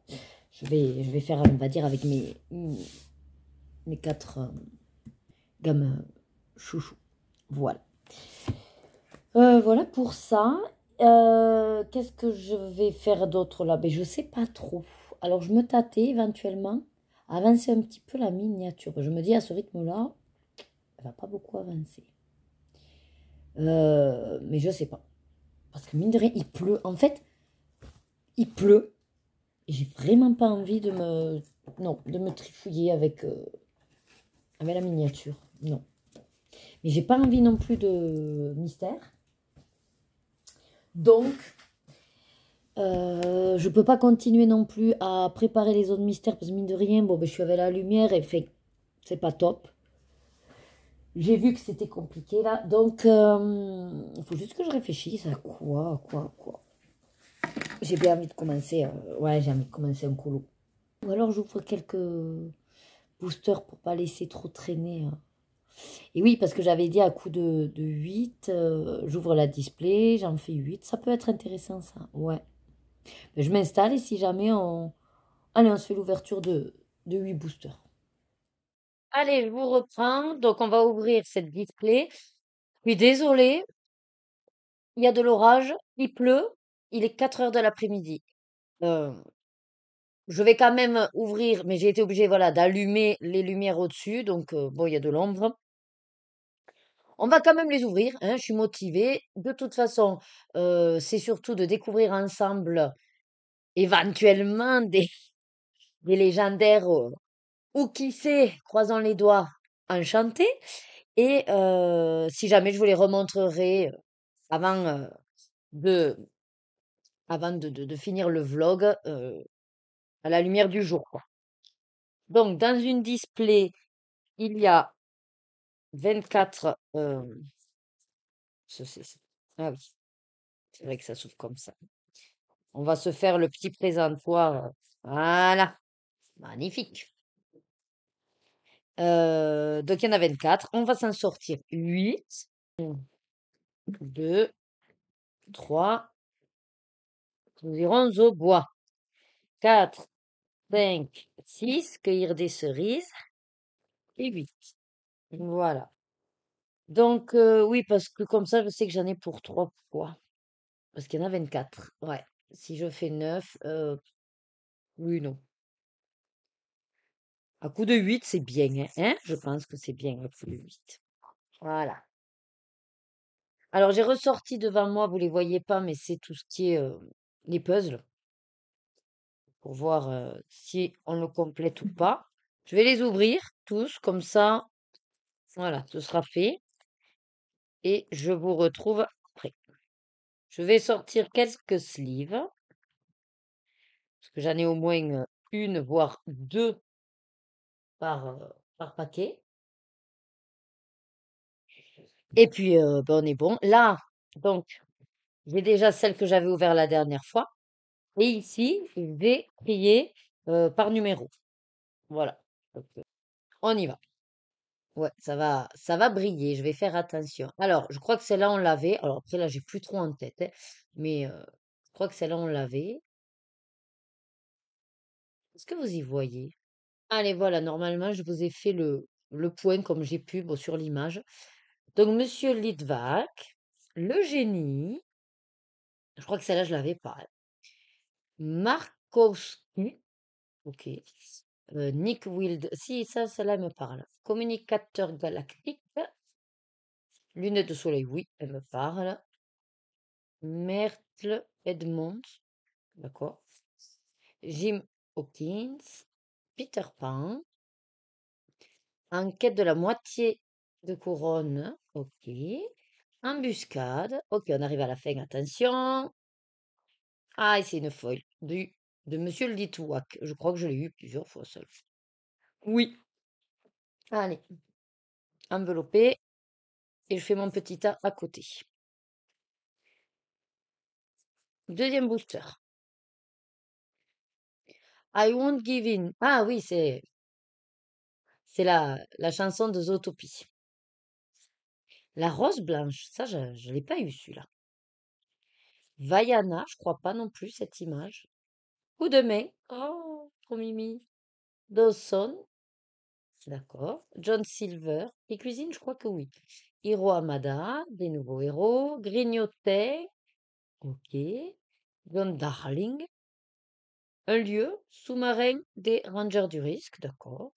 Je vais faire, on va dire, avec mes quatre gammes chouchou. Voilà. Voilà pour ça. Qu'est-ce que je vais faire d'autre là? Ben, je sais pas trop. Alors, je me tâtais éventuellement à avancer un petit peu la miniature. Je me dis, à ce rythme-là, elle va pas beaucoup avancer. Mais je sais pas. Parce que mine de rien, il pleut. En fait, il pleut. Et j'ai vraiment pas envie de me... Non, de me trifouiller avec la miniature. Non. Mais j'ai pas envie non plus de mystère. Donc, je peux pas continuer non plus à préparer les autres mystères. Parce que mine de rien, bon, ben, je suis avec la lumière et fait, c'est pas top. J'ai vu que c'était compliqué là. Donc, il faut juste que je réfléchisse à quoi. J'ai bien envie de commencer. Ouais, j'ai envie de commencer un colo. Ou alors j'ouvre quelques boosters pour pas laisser trop traîner. Et oui, parce que j'avais dit à coup de 8, j'ouvre la display, j'en fais 8. Ça peut être intéressant ça. Ouais. Mais je m'installe et si jamais on... Allez, on se fait l'ouverture de 8 boosters. Allez, je vous reprends. Donc, on va ouvrir cette display. Je suis désolée, il y a de l'orage, il pleut, il est 4 heures de l'après-midi. Euh, je vais quand même ouvrir, mais j'ai été obligée, voilà, d'allumer les lumières au-dessus. Donc, bon, il y a de l'ombre. On va quand même les ouvrir, hein, je suis motivée. De toute façon, c'est surtout de découvrir ensemble, éventuellement, des légendaires, ou qui sait, croisons les doigts, enchantés. Et si jamais je vous les remontrerai avant, de, avant de finir le vlog à la lumière du jour, quoi. Donc, dans une display, il y a 24... ah oui, c'est vrai que ça s'ouvre comme ça. On va se faire le petit présentoir. Voilà, magnifique. Donc, il y en a 24. On va s'en sortir 8. 2, 3, Nous irons au bois. 4, 5, 6, cueillir des cerises. Et 8. Voilà. Donc, oui, parce que comme ça, je sais que j'en ai pour 3 fois. Parce qu'il y en a 24. Ouais. Si je fais 9, oui, non. À coup de 8, c'est bien, hein, hein. Je pense que c'est bien, à coup de 8. Voilà. Alors, j'ai ressorti devant moi, vous les voyez pas, mais c'est tout ce qui est les puzzles, pour voir si on le complète ou pas. Je vais les ouvrir tous, comme ça, voilà, ce sera fait. Et je vous retrouve après. Je vais sortir quelques sleeves, parce que j'en ai au moins une, voire deux par paquet. Et puis, ben, on est bon. Là, donc, j'ai déjà celle que j'avais ouverte la dernière fois. Et ici, je vais trier par numéro. Voilà. Donc, on y va. Ouais, ça va briller. Je vais faire attention. Alors, je crois que celle-là, on l'avait. Alors, après, là, j'ai plus trop en tête, hein, mais je crois que celle-là, on l'avait. Est-ce que vous y voyez? Allez, voilà, normalement, je vous ai fait le point comme j'ai pu bon, sur l'image. Donc, Monsieur Litvak, le génie, je crois que celle-là, je l'avais pas, hein. Markowski, ok. Nick Wilde, si, ça, celle-là me parle. Communicateur galactique, lunettes de soleil, oui, elle me parle. Myrtle Edmonds, d'accord. Jim Hawkins, Peter Pan, en quête de la moitié de couronne, ok. Embuscade, ok, on arrive à la fin, attention. Ah, et c'est une foil de Monsieur le Litouac. Je crois que je l'ai eu plusieurs fois seul. Oui. Allez, enveloppé. Et je fais mon petit tas à côté. Deuxième booster. I won't give in. Ah oui, c'est la chanson de Zootopie. La rose blanche, ça, je ne l'ai pas eu celui-là. Vaiana, je crois pas non plus cette image. Coup de main. Oh, trop mimi. Dawson, d'accord. John Silver. Et cuisine, je crois que oui. Hiro Hamada, des nouveaux héros. Grignotet, ok. John Darling. Un lieu, sous-marin des Rangers du risque, d'accord.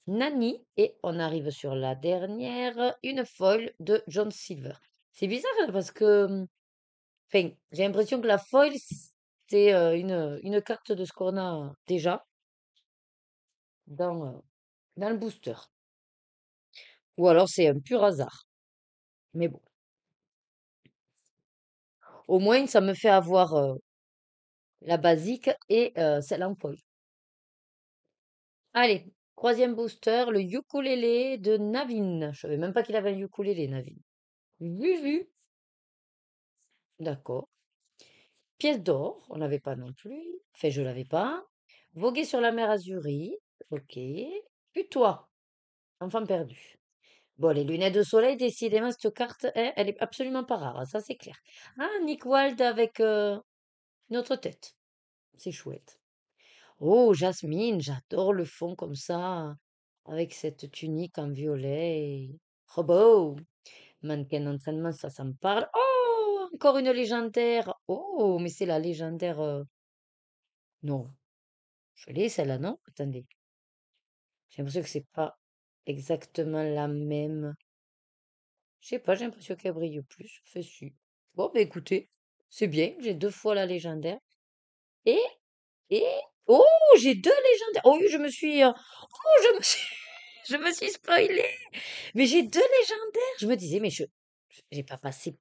Nani, et on arrive sur la dernière, une foil de John Silver. C'est bizarre hein, parce que, enfin, j'ai l'impression que la foil, c'est une carte de ce qu'on a déjà dans le booster. Ou alors c'est un pur hasard. Mais bon, au moins ça me fait avoir la basique et celle en foil. Allez, troisième booster, le ukulélé de Navin. Je savais même pas qu'il avait un ukulélé, Navin. Vu. D'accord. Pièce d'or, on n'avait pas non plus. Enfin, je l'avais pas. Voguer sur la mer Azurie. Ok. Puis toi, enfant perdu. Bon, les lunettes de soleil, décidément, cette carte, hein, elle est absolument pas rare, ça c'est clair. Ah, Nick Wilde avec notre tête. C'est chouette. Oh, Jasmine, j'adore le fond comme ça, avec cette tunique en violet. Trop beau. Mannequin d'entraînement, ça me parle. Oh, encore une légendaire. Oh, mais c'est la légendaire. Non, je l'ai celle-là, non? Attendez. J'ai l'impression que c'est pas exactement la même. Je sais pas, j'ai l'impression qu'elle brille plus. Fais su. Bon, bah écoutez, c'est bien. J'ai deux fois la légendaire. Et, et, oh, j'ai deux légendaires. Oh, oui, je me suis, je me suis spoilée. Mais j'ai deux légendaires. Je me disais, mais j'ai pas passé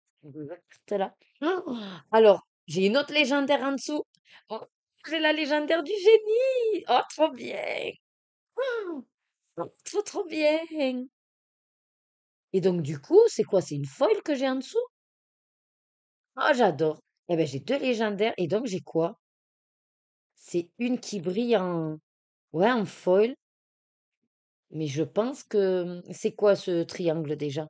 là. Alors, j'ai une autre légendaire en dessous. Oh, j'ai la légendaire du génie. Oh, trop bien. Oh, trop bien. Et donc, du coup, c'est quoi? C'est une foil que j'ai en dessous? Oh, j'adore. Eh ben, j'ai deux légendaires. Et donc, j'ai quoi? C'est une qui brille ouais, en foil. Mais je pense que, c'est quoi ce triangle déjà?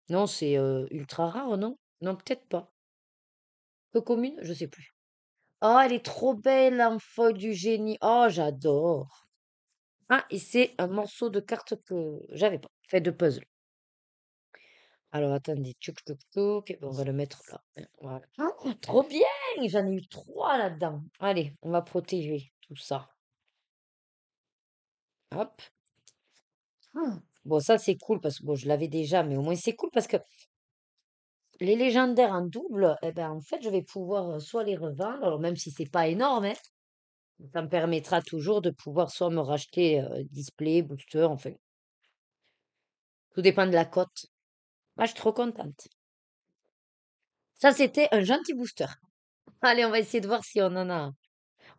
Non, c'est ultra rare, non? Non, peut-être pas. Peu commune? Je sais plus. Oh, elle est trop belle, en feuille du génie. Oh, j'adore. Ah, et c'est un morceau de carte que j'avais pas. Fait de puzzle. Alors, attendez. Tchouk, tchouk, tchouk. Et ben, on va le mettre là. Voilà. Oh, trop bien! J'en ai eu trois là-dedans. Allez, on va protéger tout ça. Hop. Bon, ça, c'est cool parce que bon, je l'avais déjà, mais au moins, c'est cool parce que les légendaires en double, eh ben, en fait, je vais pouvoir soit les revendre, alors même si c'est pas énorme, hein, ça me permettra toujours de pouvoir soit me racheter display, booster, enfin, tout dépend de la cote. Moi, je suis trop contente. Ça, c'était un gentil booster. Allez, on va essayer de voir si on en a.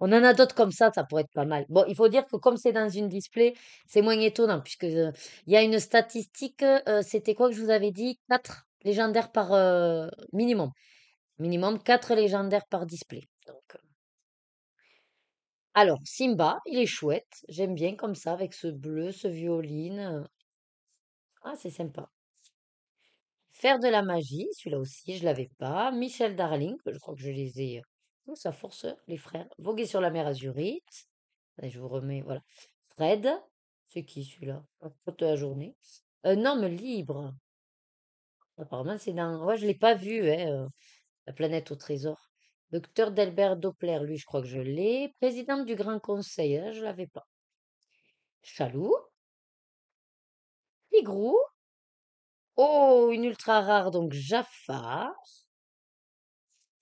On en a d'autres comme ça pourrait être pas mal. Bon, il faut dire que comme c'est dans une display, c'est moins étonnant, puisque il y a une statistique, c'était quoi que je vous avais dit? 4 légendaires par minimum. Minimum 4 légendaires par display. Donc, alors, Simba, il est chouette. J'aime bien comme ça, avec ce bleu, ce violine. Ah, c'est sympa. Faire de la magie, celui-là aussi, je l'avais pas. Michel Darling, je crois que je les ai. Tous à force, les frères. Voguer sur la mer Azurite. Allez, je vous remets, voilà. Fred, c'est qui celui-là? Toute la journée. Un homme libre. Apparemment, c'est dans. Ouais, je l'ai pas vu, hein, La planète au trésor. Docteur Delbert Doppler, lui, je crois que je l'ai. Présidente du Grand Conseil, je l'avais pas. Chaloux, Tigrou. Oh, une ultra rare, donc Jafar.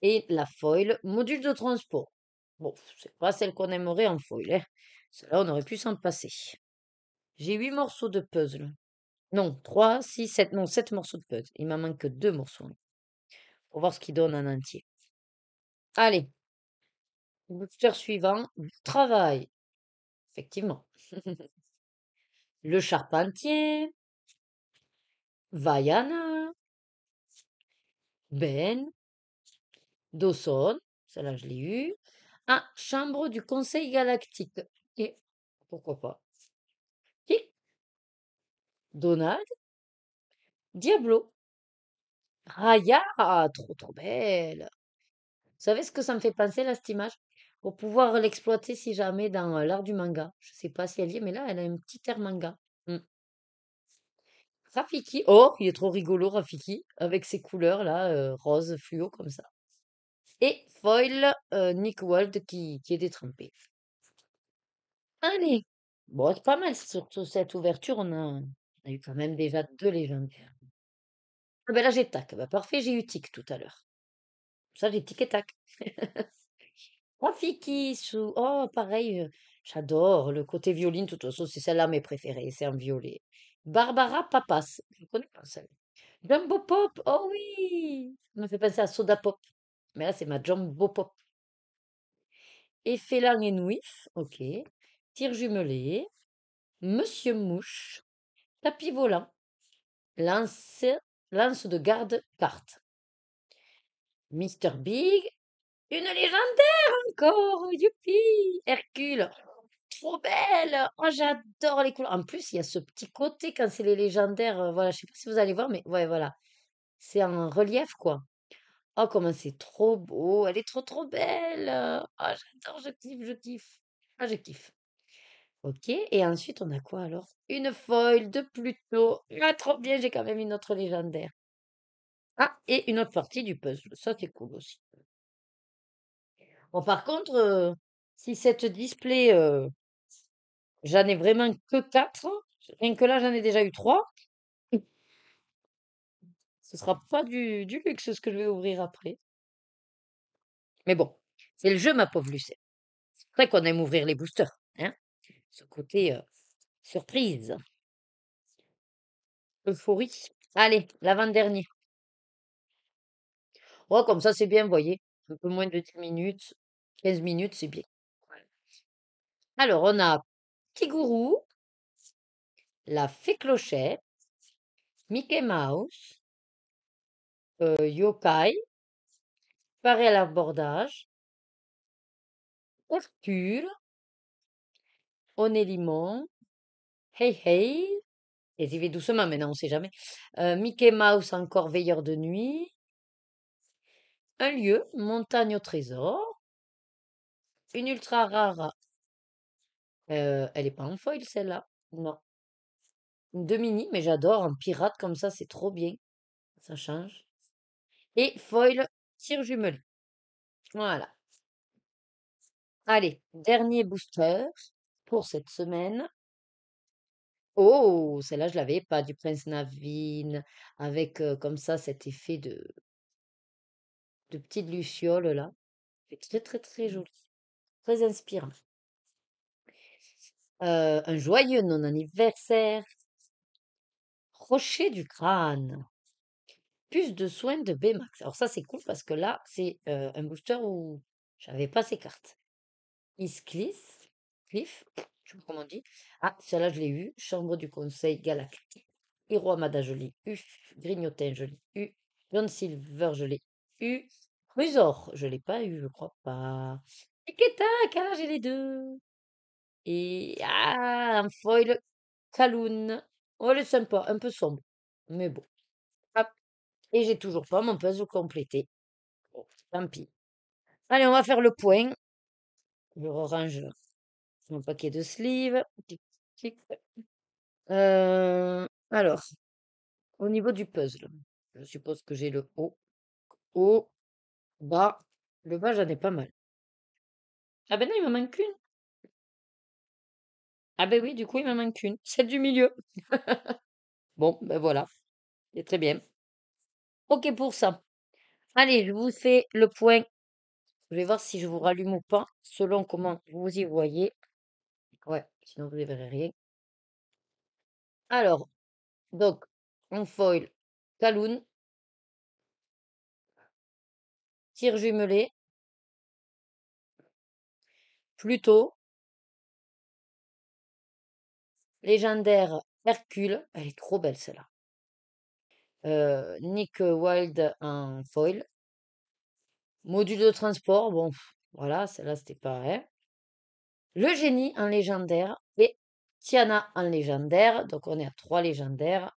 Et la foil, module de transport. Bon, c'est pas celle qu'on aimerait en foil, hein. Celle-là, on aurait pu s'en passer. J'ai 8 morceaux de puzzle. Non, 3, 6, 7, non, 7 morceaux de puzzle. Il m'en manque 2 morceaux. Pour voir ce qu'il donne en entier. Allez, booster suivant. Travail. Effectivement. Le charpentier. Vaiana. Ben. Dawson. Celle-là, je l'ai eu. Ah, chambre du Conseil galactique. Et pourquoi pas. Qui? Donald. Diablo. Raya. Ah, trop trop belle. Vous savez ce que ça me fait penser, là, cette image? Pour pouvoir l'exploiter si jamais dans l'art du manga. Je sais pas si elle y est, mais là, elle a un petit air manga. Hmm. Rafiki. Oh, il est trop rigolo, Rafiki, avec ses couleurs là, rose fluo comme ça. Et foil, Nick Wald qui est détrempé. Allez. Bon, c'est pas mal, surtout cette ouverture, on a eu quand même déjà 2 légendaires. Ah ben là, j'ai tac. Bah, parfait, j'ai eu tic tout à l'heure. Ça, j'ai tic et tac. Rafiki, oh, pareil, j'adore le côté violine. De toute façon, c'est celle-là mes préférées, c'est un violet. Barbara Papas, je connais pas celle. Jumbo Pop, oh oui! Ça me fait penser à Soda Pop. Mais là, c'est ma Jumbo Pop. Effet et Nouif, ok. Tir jumelé. Monsieur Mouche. Tapis volant. Lance, lance de garde carte. Mister Big. Une légendaire encore! Youpi! Hercule. Trop belle! Oh, j'adore les couleurs. En plus, il y a ce petit côté quand c'est les légendaires. Voilà, je sais pas si vous allez voir, mais ouais, voilà. C'est en relief, quoi. Oh, comment c'est trop beau. Elle est trop, trop belle. Ah, j'adore, je kiffe, je kiffe. Ah, je kiffe. Ok, et ensuite, on a quoi alors? Une foil de Pluto. Ah, trop bien, j'ai quand même une autre légendaire. Ah, et une autre partie du puzzle. Ça, c'est cool aussi. Bon, par contre, si cette display, j'en ai vraiment que 4, rien que là, j'en ai déjà eu 3. Ce sera pas du luxe ce que je vais ouvrir après. Mais bon, c'est le jeu, ma pauvre Lucette. C'est vrai qu'on aime ouvrir les boosters, hein. Ce côté surprise, euphorie. Allez, l'avant-dernier. Oh, comme ça, c'est bien, vous voyez. Un peu moins de 10 minutes, 15 minutes, c'est bien. Alors, on a Petit Gourou, la Fée Clochette, Mickey Mouse, Yokai, Paré à l'abordage, Hercule, Oné Limon, Hey Hey, et j'y vais doucement maintenant, on sait jamais. Mickey Mouse encore veilleur de nuit. un lieu, montagne au trésor, une ultra rare, elle est pas en foil celle-là, non, une de mini, mais j'adore, un pirate comme ça, c'est trop bien, ça change. Et foil, tir jumelé, voilà. Allez, dernier booster pour cette semaine. Oh, celle-là, je l'avais pas, du Prince Naveen, avec comme ça cet effet de petite luciole là. C'est très très très joli, très inspirant. Un joyeux non-anniversaire, rocher du crâne, plus de soins de Baymax. Alors ça c'est cool parce que là c'est un booster où j'avais pas ces cartes. Iscliffe, Cliff, je sais pas comment on dit. Ah, celle-là je l'ai eu. Chambre du Conseil Galactique. Iroamada, je l'ai eu. Grignotin, je l'ai eu. John Silver, je l'ai eu. Trésor, je l'ai pas eu, je crois pas. Et Ketak, alors j'ai les deux. Et un foil Kaloun. Oh, elle est sympa, un peu sombre. Mais bon. Hop. Et j'ai toujours pas mon puzzle complété. Bon, tant pis. Allez, on va faire le point. Je range mon paquet de sleeves. Tic, tic. Alors, au niveau du puzzle, je suppose que j'ai le haut, bas. Le bas, j'en ai pas mal. Ah ben non, il m'en manque une. Ah ben oui, du coup, il m'en manque une. Celle du milieu. Bon, ben voilà. C'est très bien. Ok pour ça. Allez, je vous fais le point. Je vais voir si je vous rallume ou pas, selon comment vous y voyez. Ouais, sinon vous ne verrez rien. Alors, donc, en foil, Kaloun, tir jumelé, Pluto, légendaire Hercule, elle est trop belle celle-là. Nick Wilde en foil, module de transport, bon, voilà, celle-là c'était pas, hein. Le génie en légendaire et Tiana en légendaire, donc on est à 3 légendaires.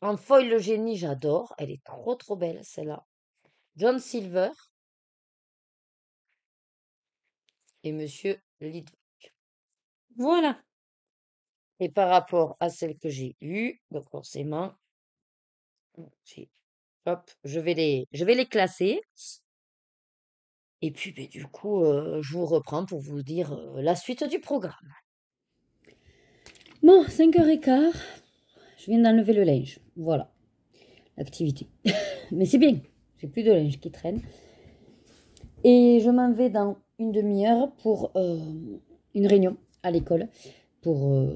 En foil, le génie, j'adore, elle est trop trop belle celle-là. John Silver et Monsieur Lidwell. Voilà. Et par rapport à celle que j'ai eue, donc forcément, hop, je vais les classer. Et puis, ben, du coup, je vous reprends pour vous dire la suite du programme. Bon, 5h15, je viens d'enlever le linge. Voilà, l'activité. Mais c'est bien, j'ai plus de linge qui traîne. Et je m'en vais dans une demi-heure pour une réunion à l'école pour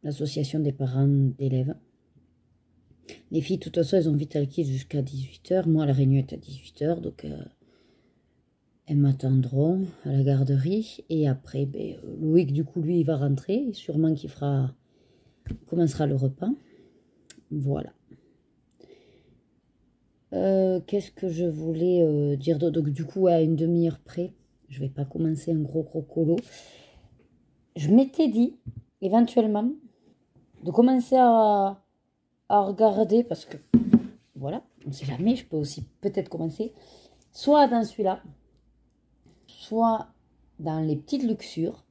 l'association des parents d'élèves. Les filles, de toute façon, elles ont vite acquis jusqu'à 18h. Moi, la réunion est à 18h, donc elles m'attendront à la garderie. Et après, ben, Loïc, du coup, lui, il va rentrer. Sûrement qu'il commencera le repas. Voilà. Qu'est-ce que je voulais dire d'autre? Donc, du coup, à une demi-heure près, je vais pas commencer un gros colo. Je m'étais dit, éventuellement, de commencer à regarder, parce que, voilà, on ne sait jamais, je peux aussi peut-être commencer, soit dans celui-là, soit dans les petites luxures,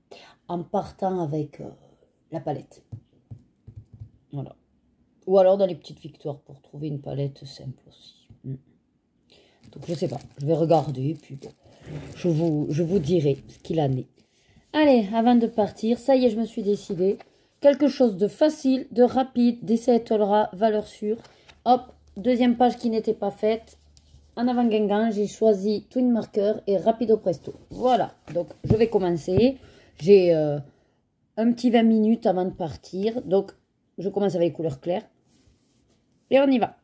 en partant avec la palette. Voilà. Ou alors dans les petites victoires, pour trouver une palette simple aussi. Donc, je sais pas, je vais regarder, puis bon, je vous dirai ce qu'il en est. Allez, avant de partir, ça y est, je me suis décidée. Quelque chose de facile, de rapide, d'essai étoilera, valeur sûre. Hop, deuxième page qui n'était pas faite. En avant Guingamp, j'ai choisi Twin Marker et Rapido Presto. Voilà, donc je vais commencer. J'ai un petit 20 minutes avant de partir. Donc, je commence avec les couleurs claires. Et on y va.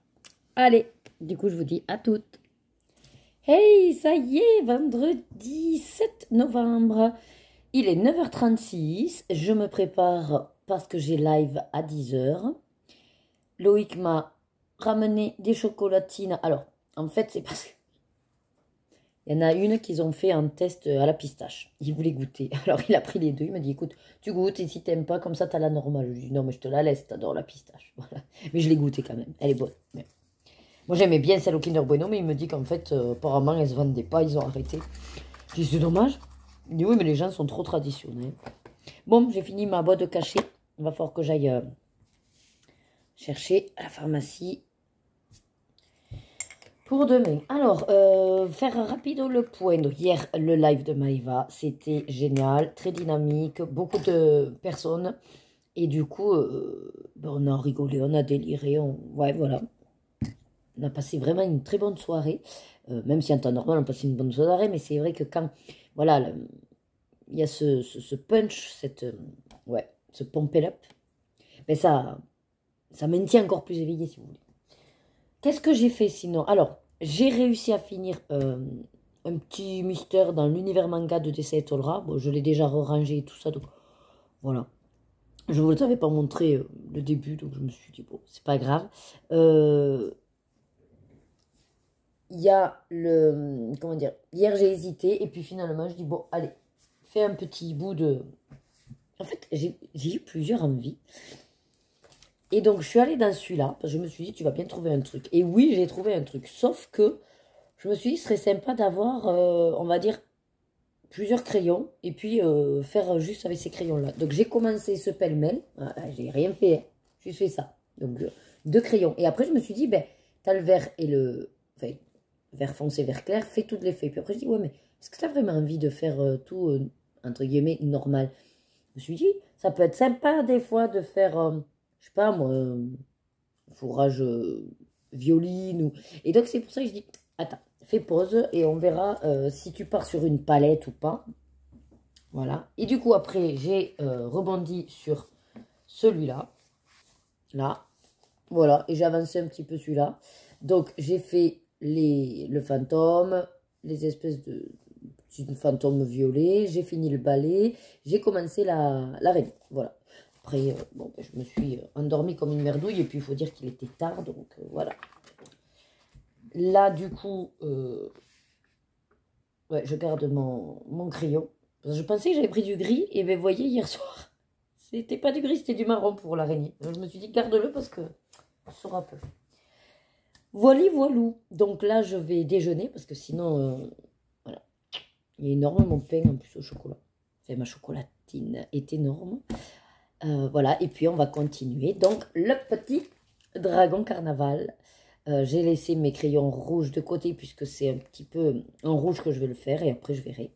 Allez, du coup, je vous dis à toutes. Hey, ça y est, vendredi 7 novembre. Il est 9h36, je me prépare parce que j'ai live à 10h. Loïc m'a ramené des chocolatines. Alors, en fait, c'est parce qu'il y en a une qu'ils ont fait un test à la pistache. Il voulait goûter. Alors, il a pris les deux. Il m'a dit, écoute, tu goûtes et si t'aimes pas, comme ça, t'as la normale. Je lui ai dit, non, mais je te la laisse, t'adores la pistache. Voilà. Mais je l'ai goûtée quand même. Elle est bonne. Moi, j'aimais bien celle au Kinder Bueno, mais il me dit qu'en fait, apparemment, elles se vendaient pas, ils ont arrêté. Je dis, c'est dommage. Il dit, oui, mais les gens sont trop traditionnels. Bon, j'ai fini ma boîte de cachet. Il va falloir que j'aille chercher à la pharmacie pour demain. Alors, faire rapido le point. Donc, hier, le live de Maïva, c'était génial, très dynamique, beaucoup de personnes. Et du coup, ben, on a rigolé, on a déliré. Ouais, voilà. On a passé vraiment une très bonne soirée. Même si en temps normal, on a passé une bonne soirée. Mais c'est vrai que quand, voilà, il y a ce punch, ouais, ce pump it up, ben ça maintient encore plus éveillé, si vous voulez. Qu'est-ce que j'ai fait sinon? Alors, j'ai réussi à finir un petit mystère dans l'univers manga de Desai Tolra. Bon, je l'ai déjà rangé et tout ça, donc voilà. Je ne vous avais pas montré le début, donc je me suis dit, bon, c'est pas grave. Il y a le... Comment dire? Hier, j'ai hésité, et puis finalement, je dis, bon, allez, fais un petit bout de... En fait, j'ai eu plusieurs envies. Et donc, je suis allée dans celui-là, parce que je me suis dit, tu vas bien trouver un truc. Et oui, j'ai trouvé un truc. Sauf que je me suis dit, ce serait sympa d'avoir, on va dire, plusieurs crayons. Et puis, faire juste avec ces crayons-là. Donc, j'ai commencé ce pêle-mêle. Ah, j'ai rien fait, hein. J'ai fait ça. Donc, deux crayons. Et après, je me suis dit, ben, t'as le vert et le... Enfin, vert foncé, vert clair, fais toutes les feuilles. Puis après, je dis, ouais, mais est-ce que tu as vraiment envie de faire tout, entre guillemets, normal? Je me suis dit, ça peut être sympa des fois de faire, je sais pas moi, fourrage violine. Et donc c'est pour ça que je dis, attends, fais pause et on verra si tu pars sur une palette ou pas. Voilà. Et du coup après, j'ai rebondi sur celui-là. Là. Voilà. Et j'ai avancé un petit peu celui-là. Donc j'ai fait le fantôme, les espèces de fantômes violets. J'ai fini le balai. J'ai commencé l'araignée. Voilà. Après, bon, ben, je me suis endormie comme une merdouille. Et puis, il faut dire qu'il était tard. Donc, voilà. Là, du coup, ouais, je garde mon crayon. Parce que je pensais que j'avais pris du gris. Et bien, vous voyez, hier soir, c'était pas du gris, c'était du marron pour l'araignée. Je me suis dit, garde-le parce que on saura peu. Voilà, voilou. Donc là, je vais déjeuner parce que sinon, voilà. Il y a énormément de pain en plus au chocolat. Enfin, ma chocolatine est énorme. Voilà, et puis on va continuer. Donc, le petit dragon carnaval. J'ai laissé mes crayons rouges de côté puisque c'est un petit peu en rouge que je vais le faire. Et après, je verrai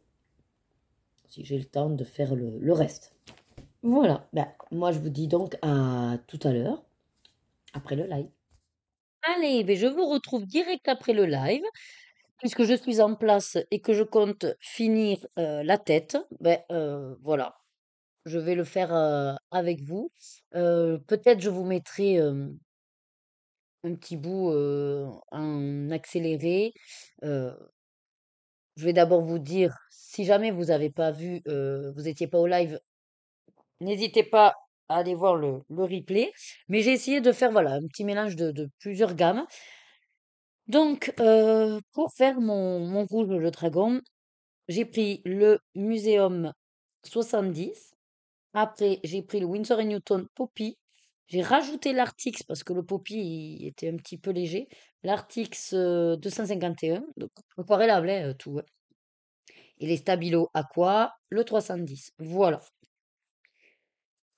si j'ai le temps de faire le reste. Voilà, ben, moi je vous dis donc à tout à l'heure, après le live. Allez, ben, je vous retrouve direct après le live, puisque je suis en place et que je compte finir la tête. Ben, voilà, je vais le faire avec vous. Peut-être je vous mettrai un petit bout en accéléré. Euh, je vais d'abord vous dire, si jamais vous n'avez pas vu, vous n'étiez pas au live, n'hésitez pas à aller voir le replay. Mais j'ai essayé de faire voilà, un petit mélange de plusieurs gammes. Donc, pour faire mon rouge le dragon, j'ai pris le Muséum 70. Après, j'ai pris le Winsor& Newton Poppy. J'ai rajouté l'Artix parce que le Poppy il était un petit peu léger. L'Artix 251, donc comparable, hein, tout, ouais. Et les Stabilo Aqua, le 310. Voilà.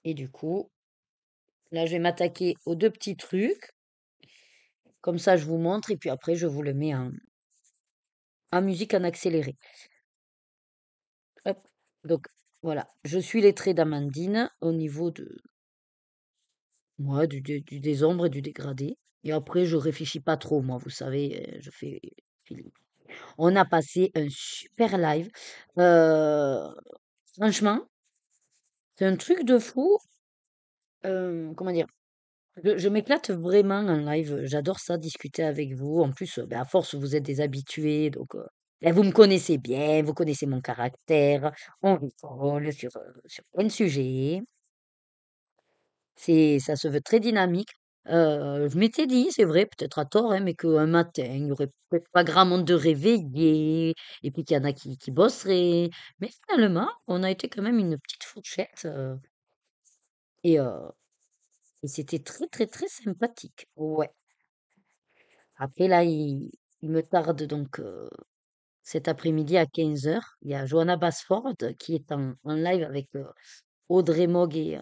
Et du coup, là, je vais m'attaquer aux deux petits trucs. Comme ça, je vous montre et puis après, je vous le mets en musique en accéléré. Hop. Donc, voilà. Je suis les traits d'Amandine au niveau de moi, du désombre et du dégradé. Et après, je réfléchis pas trop, moi, vous savez, je fais feeling. On a passé un super live. Euh, franchement, c'est un truc de fou. Comment dire? Je m'éclate vraiment en live. J'adore ça, discuter avec vous. En plus, ben, à force, vous êtes des habitués. Donc, ben, vous me connaissez bien, vous connaissez mon caractère. On rigole sur plein de sujets. Ça se veut très dynamique. Je m'étais dit, c'est vrai, peut-être à tort, hein, mais qu'un matin, il n'y aurait peut-être pas grand monde de réveillés, et puis qu'il y en a qui bosseraient. Mais finalement, on a été quand même une petite fourchette, et, euh, et c'était très, très, très sympathique. Ouais. Après, là, il me tarde donc cet après-midi à 15 heures. Il y a Johanna Basford qui est en live avec Audrey Mogg et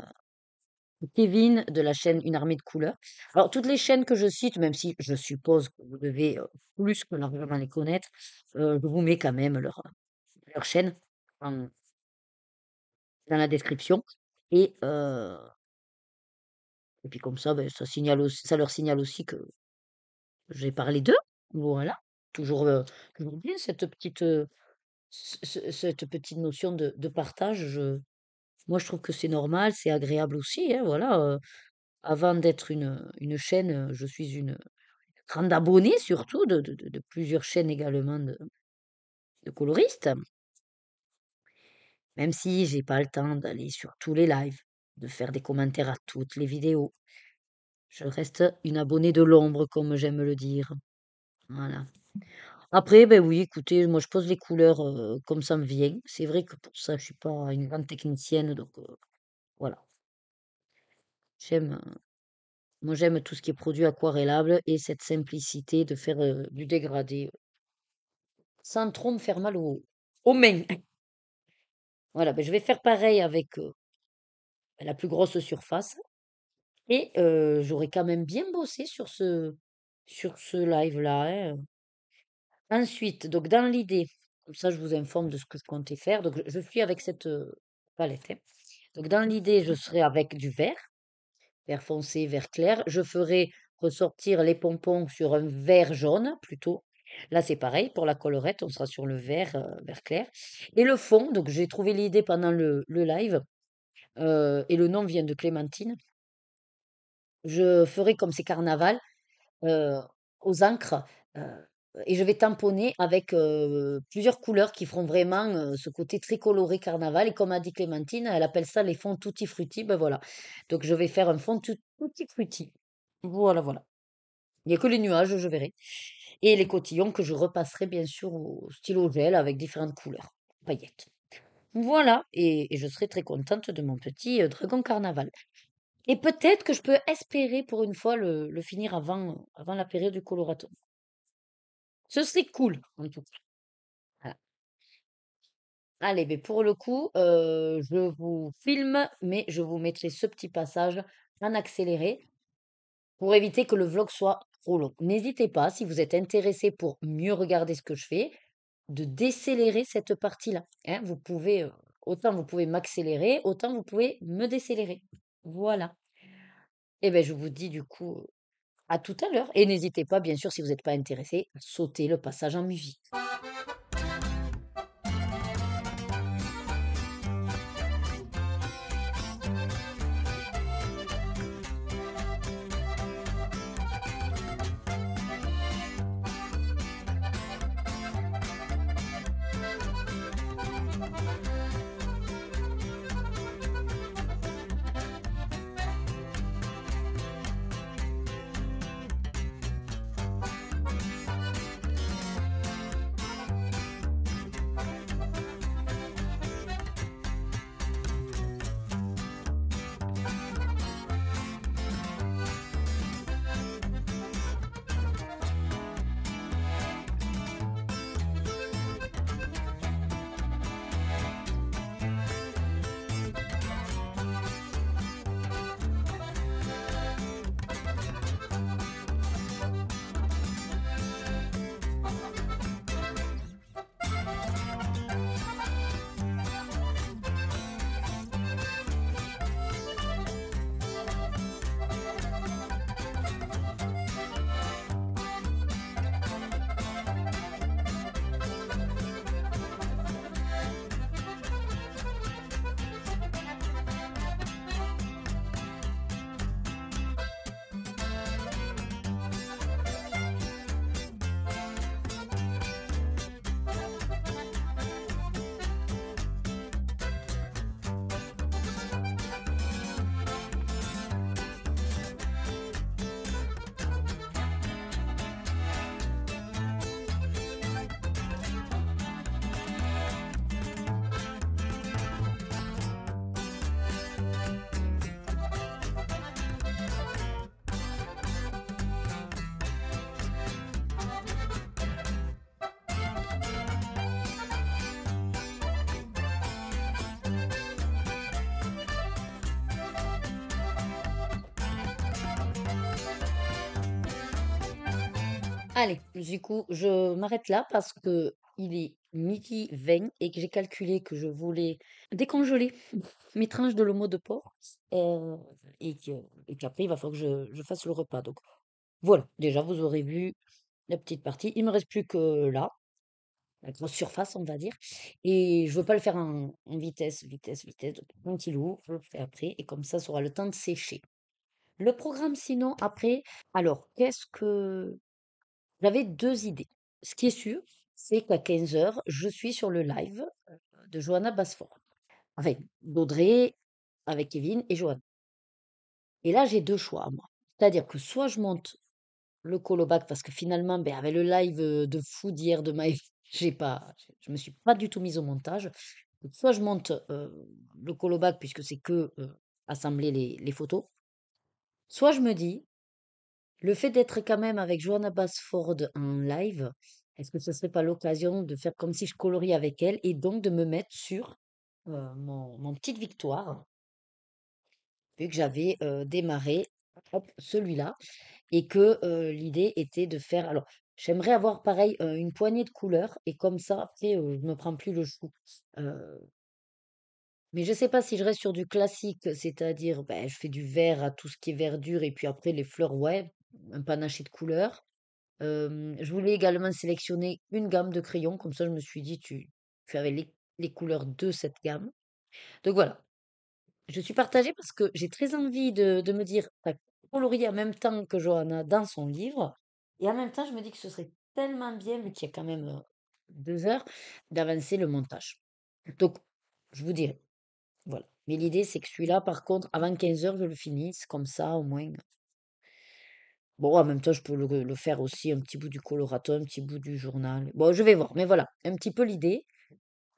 Kevin de la chaîne Une armée de couleurs. Alors, toutes les chaînes que je cite, même si je suppose que vous devez plus que largement les connaître, je vous mets quand même leur chaîne en- dans la description. Et, euh, et puis comme ça, ben, ça leur signale aussi que j'ai parlé d'eux. Voilà. Toujours, toujours bien cette petite notion de partage. Moi, je trouve que c'est normal, c'est agréable aussi, hein, voilà. Avant d'être une chaîne, je suis une grande abonnée surtout de plusieurs chaînes également de coloristes, même si j'ai pas le temps d'aller sur tous les lives, de faire des commentaires à toutes les vidéos. Je reste une abonnée de l'ombre, comme j'aime le dire. Voilà. Après, ben oui, écoutez, moi je pose les couleurs comme ça me vient. C'est vrai que pour ça, je suis pas une grande technicienne, donc voilà. J'aime, moi j'aime tout ce qui est produit aquarellable et cette simplicité de faire du dégradé sans trop me faire mal aux mains. Voilà, ben je vais faire pareil avec la plus grosse surface et j'aurais quand même bien bossé sur ce live-là, hein. Ensuite, donc dans l'idée, comme ça je vous informe de ce que je comptais faire. Donc je suis avec cette palette, hein. Donc dans l'idée, je serai avec du vert foncé, vert clair. Je ferai ressortir les pompons sur un vert jaune plutôt. Là, c'est pareil, pour la collerette, on sera sur le vert clair. Et le fond, donc j'ai trouvé l'idée pendant le live, et le nom vient de Clémentine. Je ferai comme c'est carnaval, heu, aux encres, heu et je vais tamponner avec, plusieurs couleurs qui feront vraiment, ce côté très coloré carnaval et comme a dit Clémentine, elle appelle ça les fonds tutti frutti, ben voilà. Donc je vais faire un fond tutti frutti. Voilà, voilà. Il y a que les nuages, je verrai et les cotillons que je repasserai bien sûr au stylo gel avec différentes couleurs, paillettes. Voilà et je serai très contente de mon petit, dragon carnaval. Et peut-être que je peux espérer pour une fois le finir avant la période du coloraton. Ce serait cool, en tout cas. Voilà. Allez, beh, pour le coup, je vous filme, mais je vous mettrai ce petit passage en accéléré pour éviter que le vlog soit trop long. N'hésitez pas, si vous êtes intéressé pour mieux regarder ce que je fais, de décélérer cette partie-là, hein. Vous pouvez, autant vous pouvez m'accélérer, autant vous pouvez me décélérer. Voilà. Et ben, je vous dis du coup à tout à l'heure et n'hésitez pas, bien sûr, si vous n'êtes pas intéressé, à sauter le passage en musique. Allez, du coup, je m'arrête là parce que il est 12h20 et que j'ai calculé que je voulais décongeler mes tranches de l'omo de porc euh, et que, et qu'après, il va falloir que je fasse le repas. Donc, voilà, déjà, vous aurez vu la petite partie. Il me reste plus que là, la grosse surface, on va dire. Et je veux pas le faire en vitesse. Donc, tranquillou, je le fais après. Et comme ça aura le temps de sécher. Le programme, sinon, après, alors, qu'est-ce que j'avais 2 idées. Ce qui est sûr, c'est qu'à 15h, je suis sur le live de Johanna Basford, avec d'Audrey, avec Kevin et Johanna. Et là, j'ai 2 choix, moi. C'est-à-dire que soit je monte le callback parce que finalement, ben, avec le live de fou d'hier de Maëv, je me suis pas du tout mise au montage. Donc, soit je monte le callback puisque c'est que assembler les photos, soit je me dis, le fait d'être quand même avec Johanna Basford en live, est-ce que ce serait pas l'occasion de faire comme si je colorie avec elle et donc de me mettre sur mon petite victoire, vu que j'avais démarré hop, celui-là et que l'idée était de faire. Alors, j'aimerais avoir pareil une poignée de couleurs et comme ça, après, je me prends plus le chou. Euh, mais je sais pas si je reste sur du classique, c'est-à-dire ben, je fais du vert à tout ce qui est verdure et puis après les fleurs, ouais, un panaché de couleurs. Je voulais également sélectionner une gamme de crayons, comme ça je me suis dit tu avais les couleurs de cette gamme. Donc voilà, je suis partagée parce que j'ai très envie de me dire, tu colorié en même temps que Johanna dans son livre, et en même temps je me dis que ce serait tellement bien, vu qu'il y a quand même 2 heures, d'avancer le montage. Donc je vous dirai, voilà. Mais l'idée c'est que celui-là, par contre, avant 15h, je le finisse, comme ça au moins. Bon, en même temps, je peux le faire aussi, un petit bout du colorato, un petit bout du journal. Bon, je vais voir. Mais voilà, un petit peu l'idée,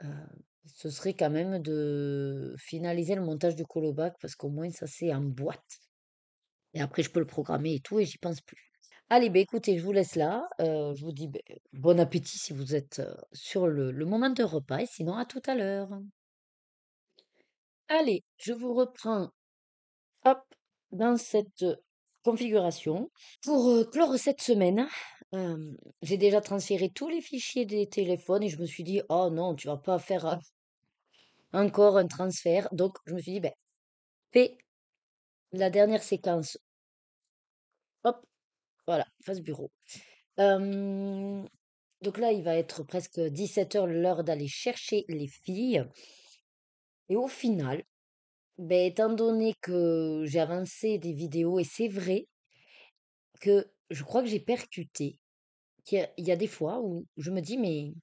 euh, ce serait quand même de finaliser le montage du colobac parce qu'au moins, ça, c'est en boîte. Et après, je peux le programmer et tout et j'y pense plus. Allez, ben écoutez, je vous laisse là. Je vous dis ben, bon appétit si vous êtes sur le moment de repas et sinon, à tout à l'heure. Allez, je vous reprends, hop, dans cette configuration. Pour clore cette semaine, j'ai déjà transféré tous les fichiers des téléphones et je me suis dit, oh non, tu vas pas faire encore un transfert. Donc, je me suis dit, ben, fais la dernière séquence. Hop, voilà, face bureau. Euh, donc là, il va être presque 17h, l'heure d'aller chercher les filles. Et au final, ben, étant donné que j'ai avancé des vidéos, et c'est vrai que je crois que j'ai percuté, qu'il y a des fois où je me dis, mais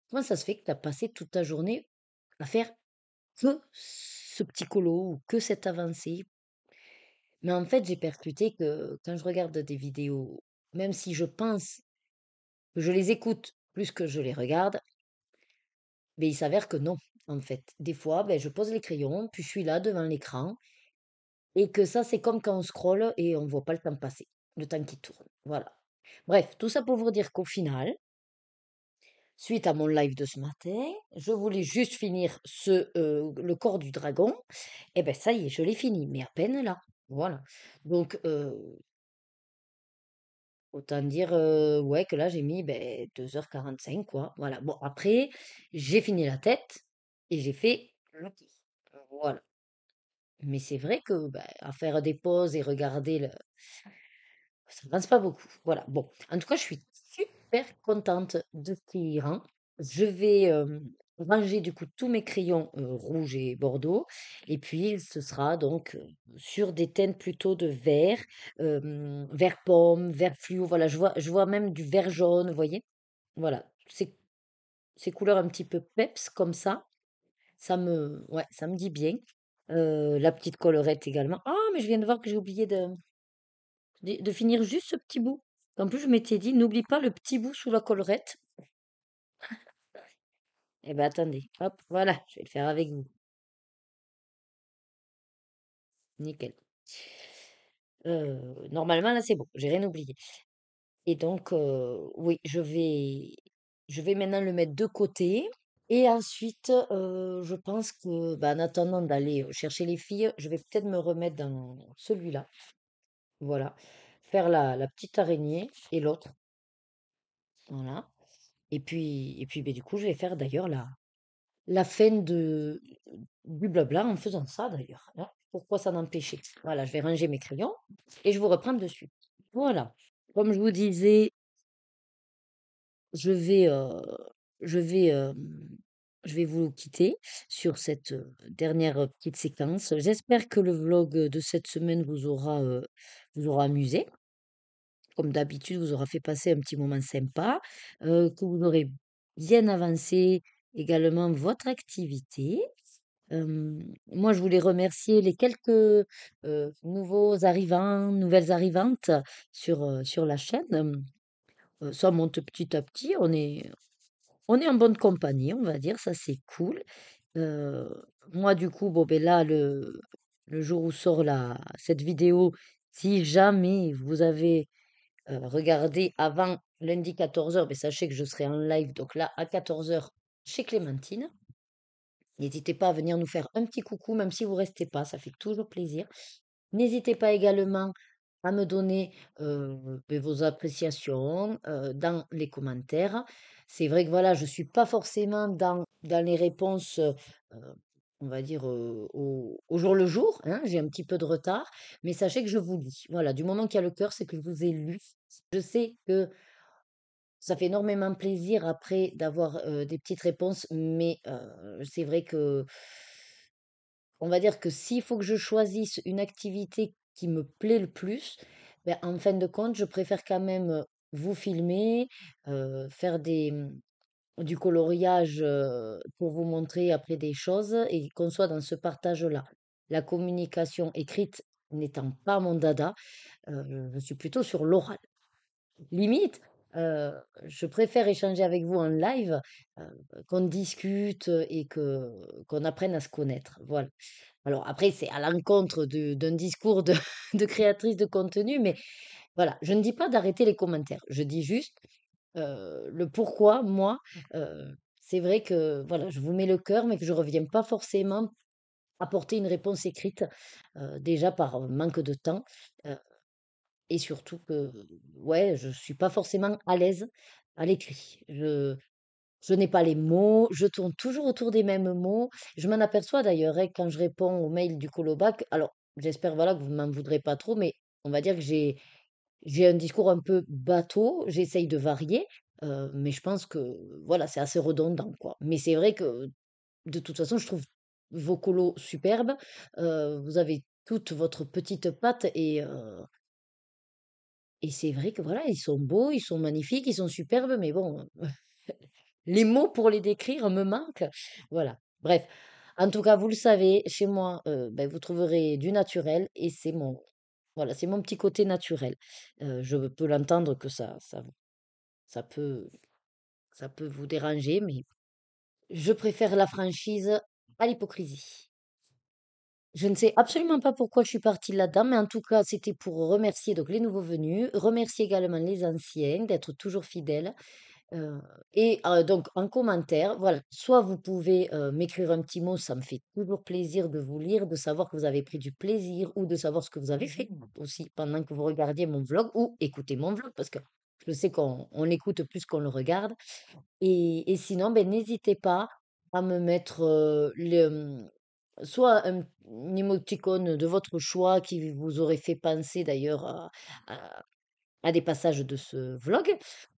comment ça se fait que tu as passé toute ta journée à faire que ce petit colo ou que cette avancée? Mais en fait, j'ai percuté que quand je regarde des vidéos, même si je pense que je les écoute plus que je les regarde, mais il s'avère que non, en fait. Des fois, ben, je pose les crayons, puis je suis là devant l'écran, et que ça, c'est comme quand on scrolle et on voit pas le temps passer, le temps qui tourne. Voilà. Bref, tout ça pour vous dire qu'au final, suite à mon live de ce matin, je voulais juste finir le corps du dragon. Et ben ça y est, je l'ai fini, mais à peine là. Voilà. Donc, autant dire ouais, que là, j'ai mis 2h45, quoi. Voilà. Bon, après, j'ai fini la tête et j'ai fait le corps. Voilà. Mais c'est vrai que à faire des pauses et regarder ça avance pas beaucoup. Voilà. Bon, en tout cas, je suis super contente de ce qui rend. Je vais ranger du coup tous mes crayons rouges et bordeaux. Et puis, ce sera donc sur des teintes plutôt de vert, vert pomme, vert fluo. Voilà, je vois même du vert jaune, vous voyez? Voilà, ces couleurs un petit peu peps comme ça. Ouais, ça me dit bien. La petite collerette également. Ah, mais je viens de voir que j'ai oublié de finir juste ce petit bout. En plus, je m'étais dit, n'oublie pas le petit bout sous la collerette. Eh ben attendez, hop, voilà, je vais le faire avec vous. Nickel. Normalement, là, c'est bon, j'ai rien oublié. Et donc, oui, je vais maintenant le mettre de côté. Et ensuite, je pense que, en attendant d'aller chercher les filles, je vais peut-être me remettre dans celui-là. Voilà. Faire la petite araignée et l'autre. Voilà. Et puis ben, du coup, je vais faire d'ailleurs la fin du blabla en faisant ça d'ailleurs, hein. Pourquoi s'en empêcher? Voilà, je vais ranger mes crayons et je vous reprends dessus. Voilà. Comme je vous disais, je vais, je vais, je vais vous quitter sur cette dernière petite séquence. J'espère que le vlog de cette semaine vous aura amusé. Comme d'habitude, vous aura fait passer un petit moment sympa, que vous aurez bien avancé également votre activité. Moi, je voulais remercier les quelques nouveaux arrivants, nouvelles arrivantes sur la chaîne. Ça monte petit à petit. On est en bonne compagnie, on va dire. Ça, c'est cool. Euh, Moi, du coup, bon, ben là, le jour où sort cette vidéo, si jamais vous avez regardé avant lundi 14 h, mais sachez que je serai en live, donc là, à 14 h chez Clémentine. N'hésitez pas à venir nous faire un petit coucou, même si vous restez pas, ça fait toujours plaisir. N'hésitez pas également à me donner vos appréciations dans les commentaires. C'est vrai que voilà, je suis pas forcément dans les réponses, on va dire, au jour le jour, hein, j'ai un petit peu de retard, mais sachez que je vous lis. Voilà, du moment qu'il y a le cœur, c'est que je vous ai lu. Je sais que ça fait énormément plaisir après d'avoir des petites réponses, mais c'est vrai que on va dire que s'il faut que je choisisse une activité qui me plaît le plus, ben, en fin de compte, je préfère quand même vous filmer, faire du coloriage pour vous montrer après des choses et qu'on soit dans ce partage-là. La communication écrite n'étant pas mon dada, je suis plutôt sur l'oral. Limite, heu, je préfère échanger avec vous en live, qu'on discute et qu'on apprenne à se connaître. Voilà. Alors après, c'est à l'encontre d'un discours de de créatrice de contenu, mais voilà, je ne dis pas d'arrêter les commentaires. Je dis juste, le pourquoi moi, c'est vrai que voilà, je vous mets le cœur, mais que je reviens pas forcément apporter une réponse écrite, déjà par, manque de temps, heu et surtout que, ouais, je suis pas forcément à l'aise à l'écrit. Je n'ai pas les mots, je tourne toujours autour des mêmes mots. Je m'en aperçois d'ailleurs, hein, quand je réponds aux mails du colobac. Alors, j'espère voilà que vous m'en voudrez pas trop, mais on va dire que j'ai un discours un peu bateau. J'essaye de varier, mais je pense que voilà, c'est assez redondant, quoi. Mais c'est vrai que de toute façon, je trouve vos colos superbes. Vous avez toute votre petite patte et c'est vrai que voilà, ils sont beaux, ils sont magnifiques, ils sont superbes, mais bon, les mots pour les décrire me manquent. Voilà. Bref. En tout cas, vous le savez, chez moi, ben, vous trouverez du naturel et voilà, c'est mon petit côté naturel. Je peux l'entendre que ça peut, ça peut vous déranger, mais je préfère la franchise à l'hypocrisie. Je ne sais absolument pas pourquoi je suis partie là-dedans, mais en tout cas, c'était pour remercier donc les nouveaux venus, remercier également les anciens d'être toujours fidèles. Heu donc en commentaire, voilà, soit vous pouvez, m'écrire un petit mot, ça me fait toujours plaisir de vous lire, de savoir que vous avez pris du plaisir ou de savoir ce que vous avez fait aussi pendant que vous regardiez mon vlog ou écoutez mon vlog parce que je sais qu'on l'écoute plus qu'on le regarde et sinon, beh, n'hésitez pas à me mettre, soit une émoticône de votre choix qui vous aurait fait penser d'ailleurs à des passages de ce vlog.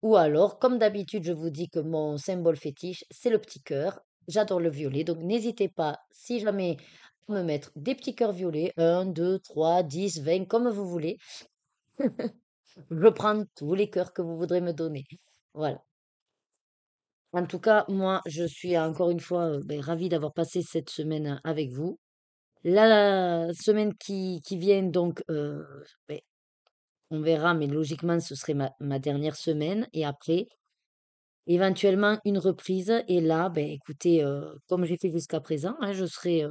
Ou alors, comme d'habitude, je vous dis que mon symbole fétiche, c'est le petit cœur. J'adore le violet. Donc, n'hésitez pas, si jamais, à me mettre des petits cœurs violets, 1, 2, 3, 10, 20, comme vous voulez. Je prends tous les cœurs que vous voudrez me donner. Voilà. En tout cas, moi, je suis encore une fois ben, ravie d'avoir passé cette semaine avec vous. La semaine qui vient, donc, ben, on verra, mais logiquement, ce serait ma dernière semaine. Et après, éventuellement, une reprise. Et là, ben, écoutez, comme j'ai fait jusqu'à présent, hein, je serai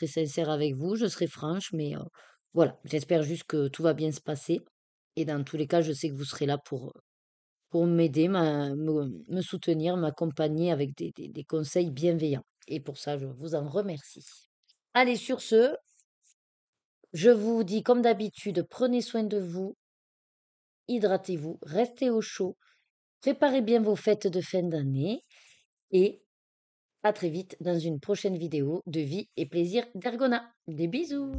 sincère avec vous, je serai franche, mais voilà, j'espère juste que tout va bien se passer. Et dans tous les cas, je sais que vous serez là pour m'aider, me soutenir, m'accompagner avec des conseils bienveillants. Et pour ça, je vous en remercie. Allez, sur ce, je vous dis comme d'habitude, prenez soin de vous, hydratez-vous, restez au chaud. Préparez bien vos fêtes de fin d'année et à très vite dans une prochaine vidéo de vie et plaisir d'Ergona. Des bisous!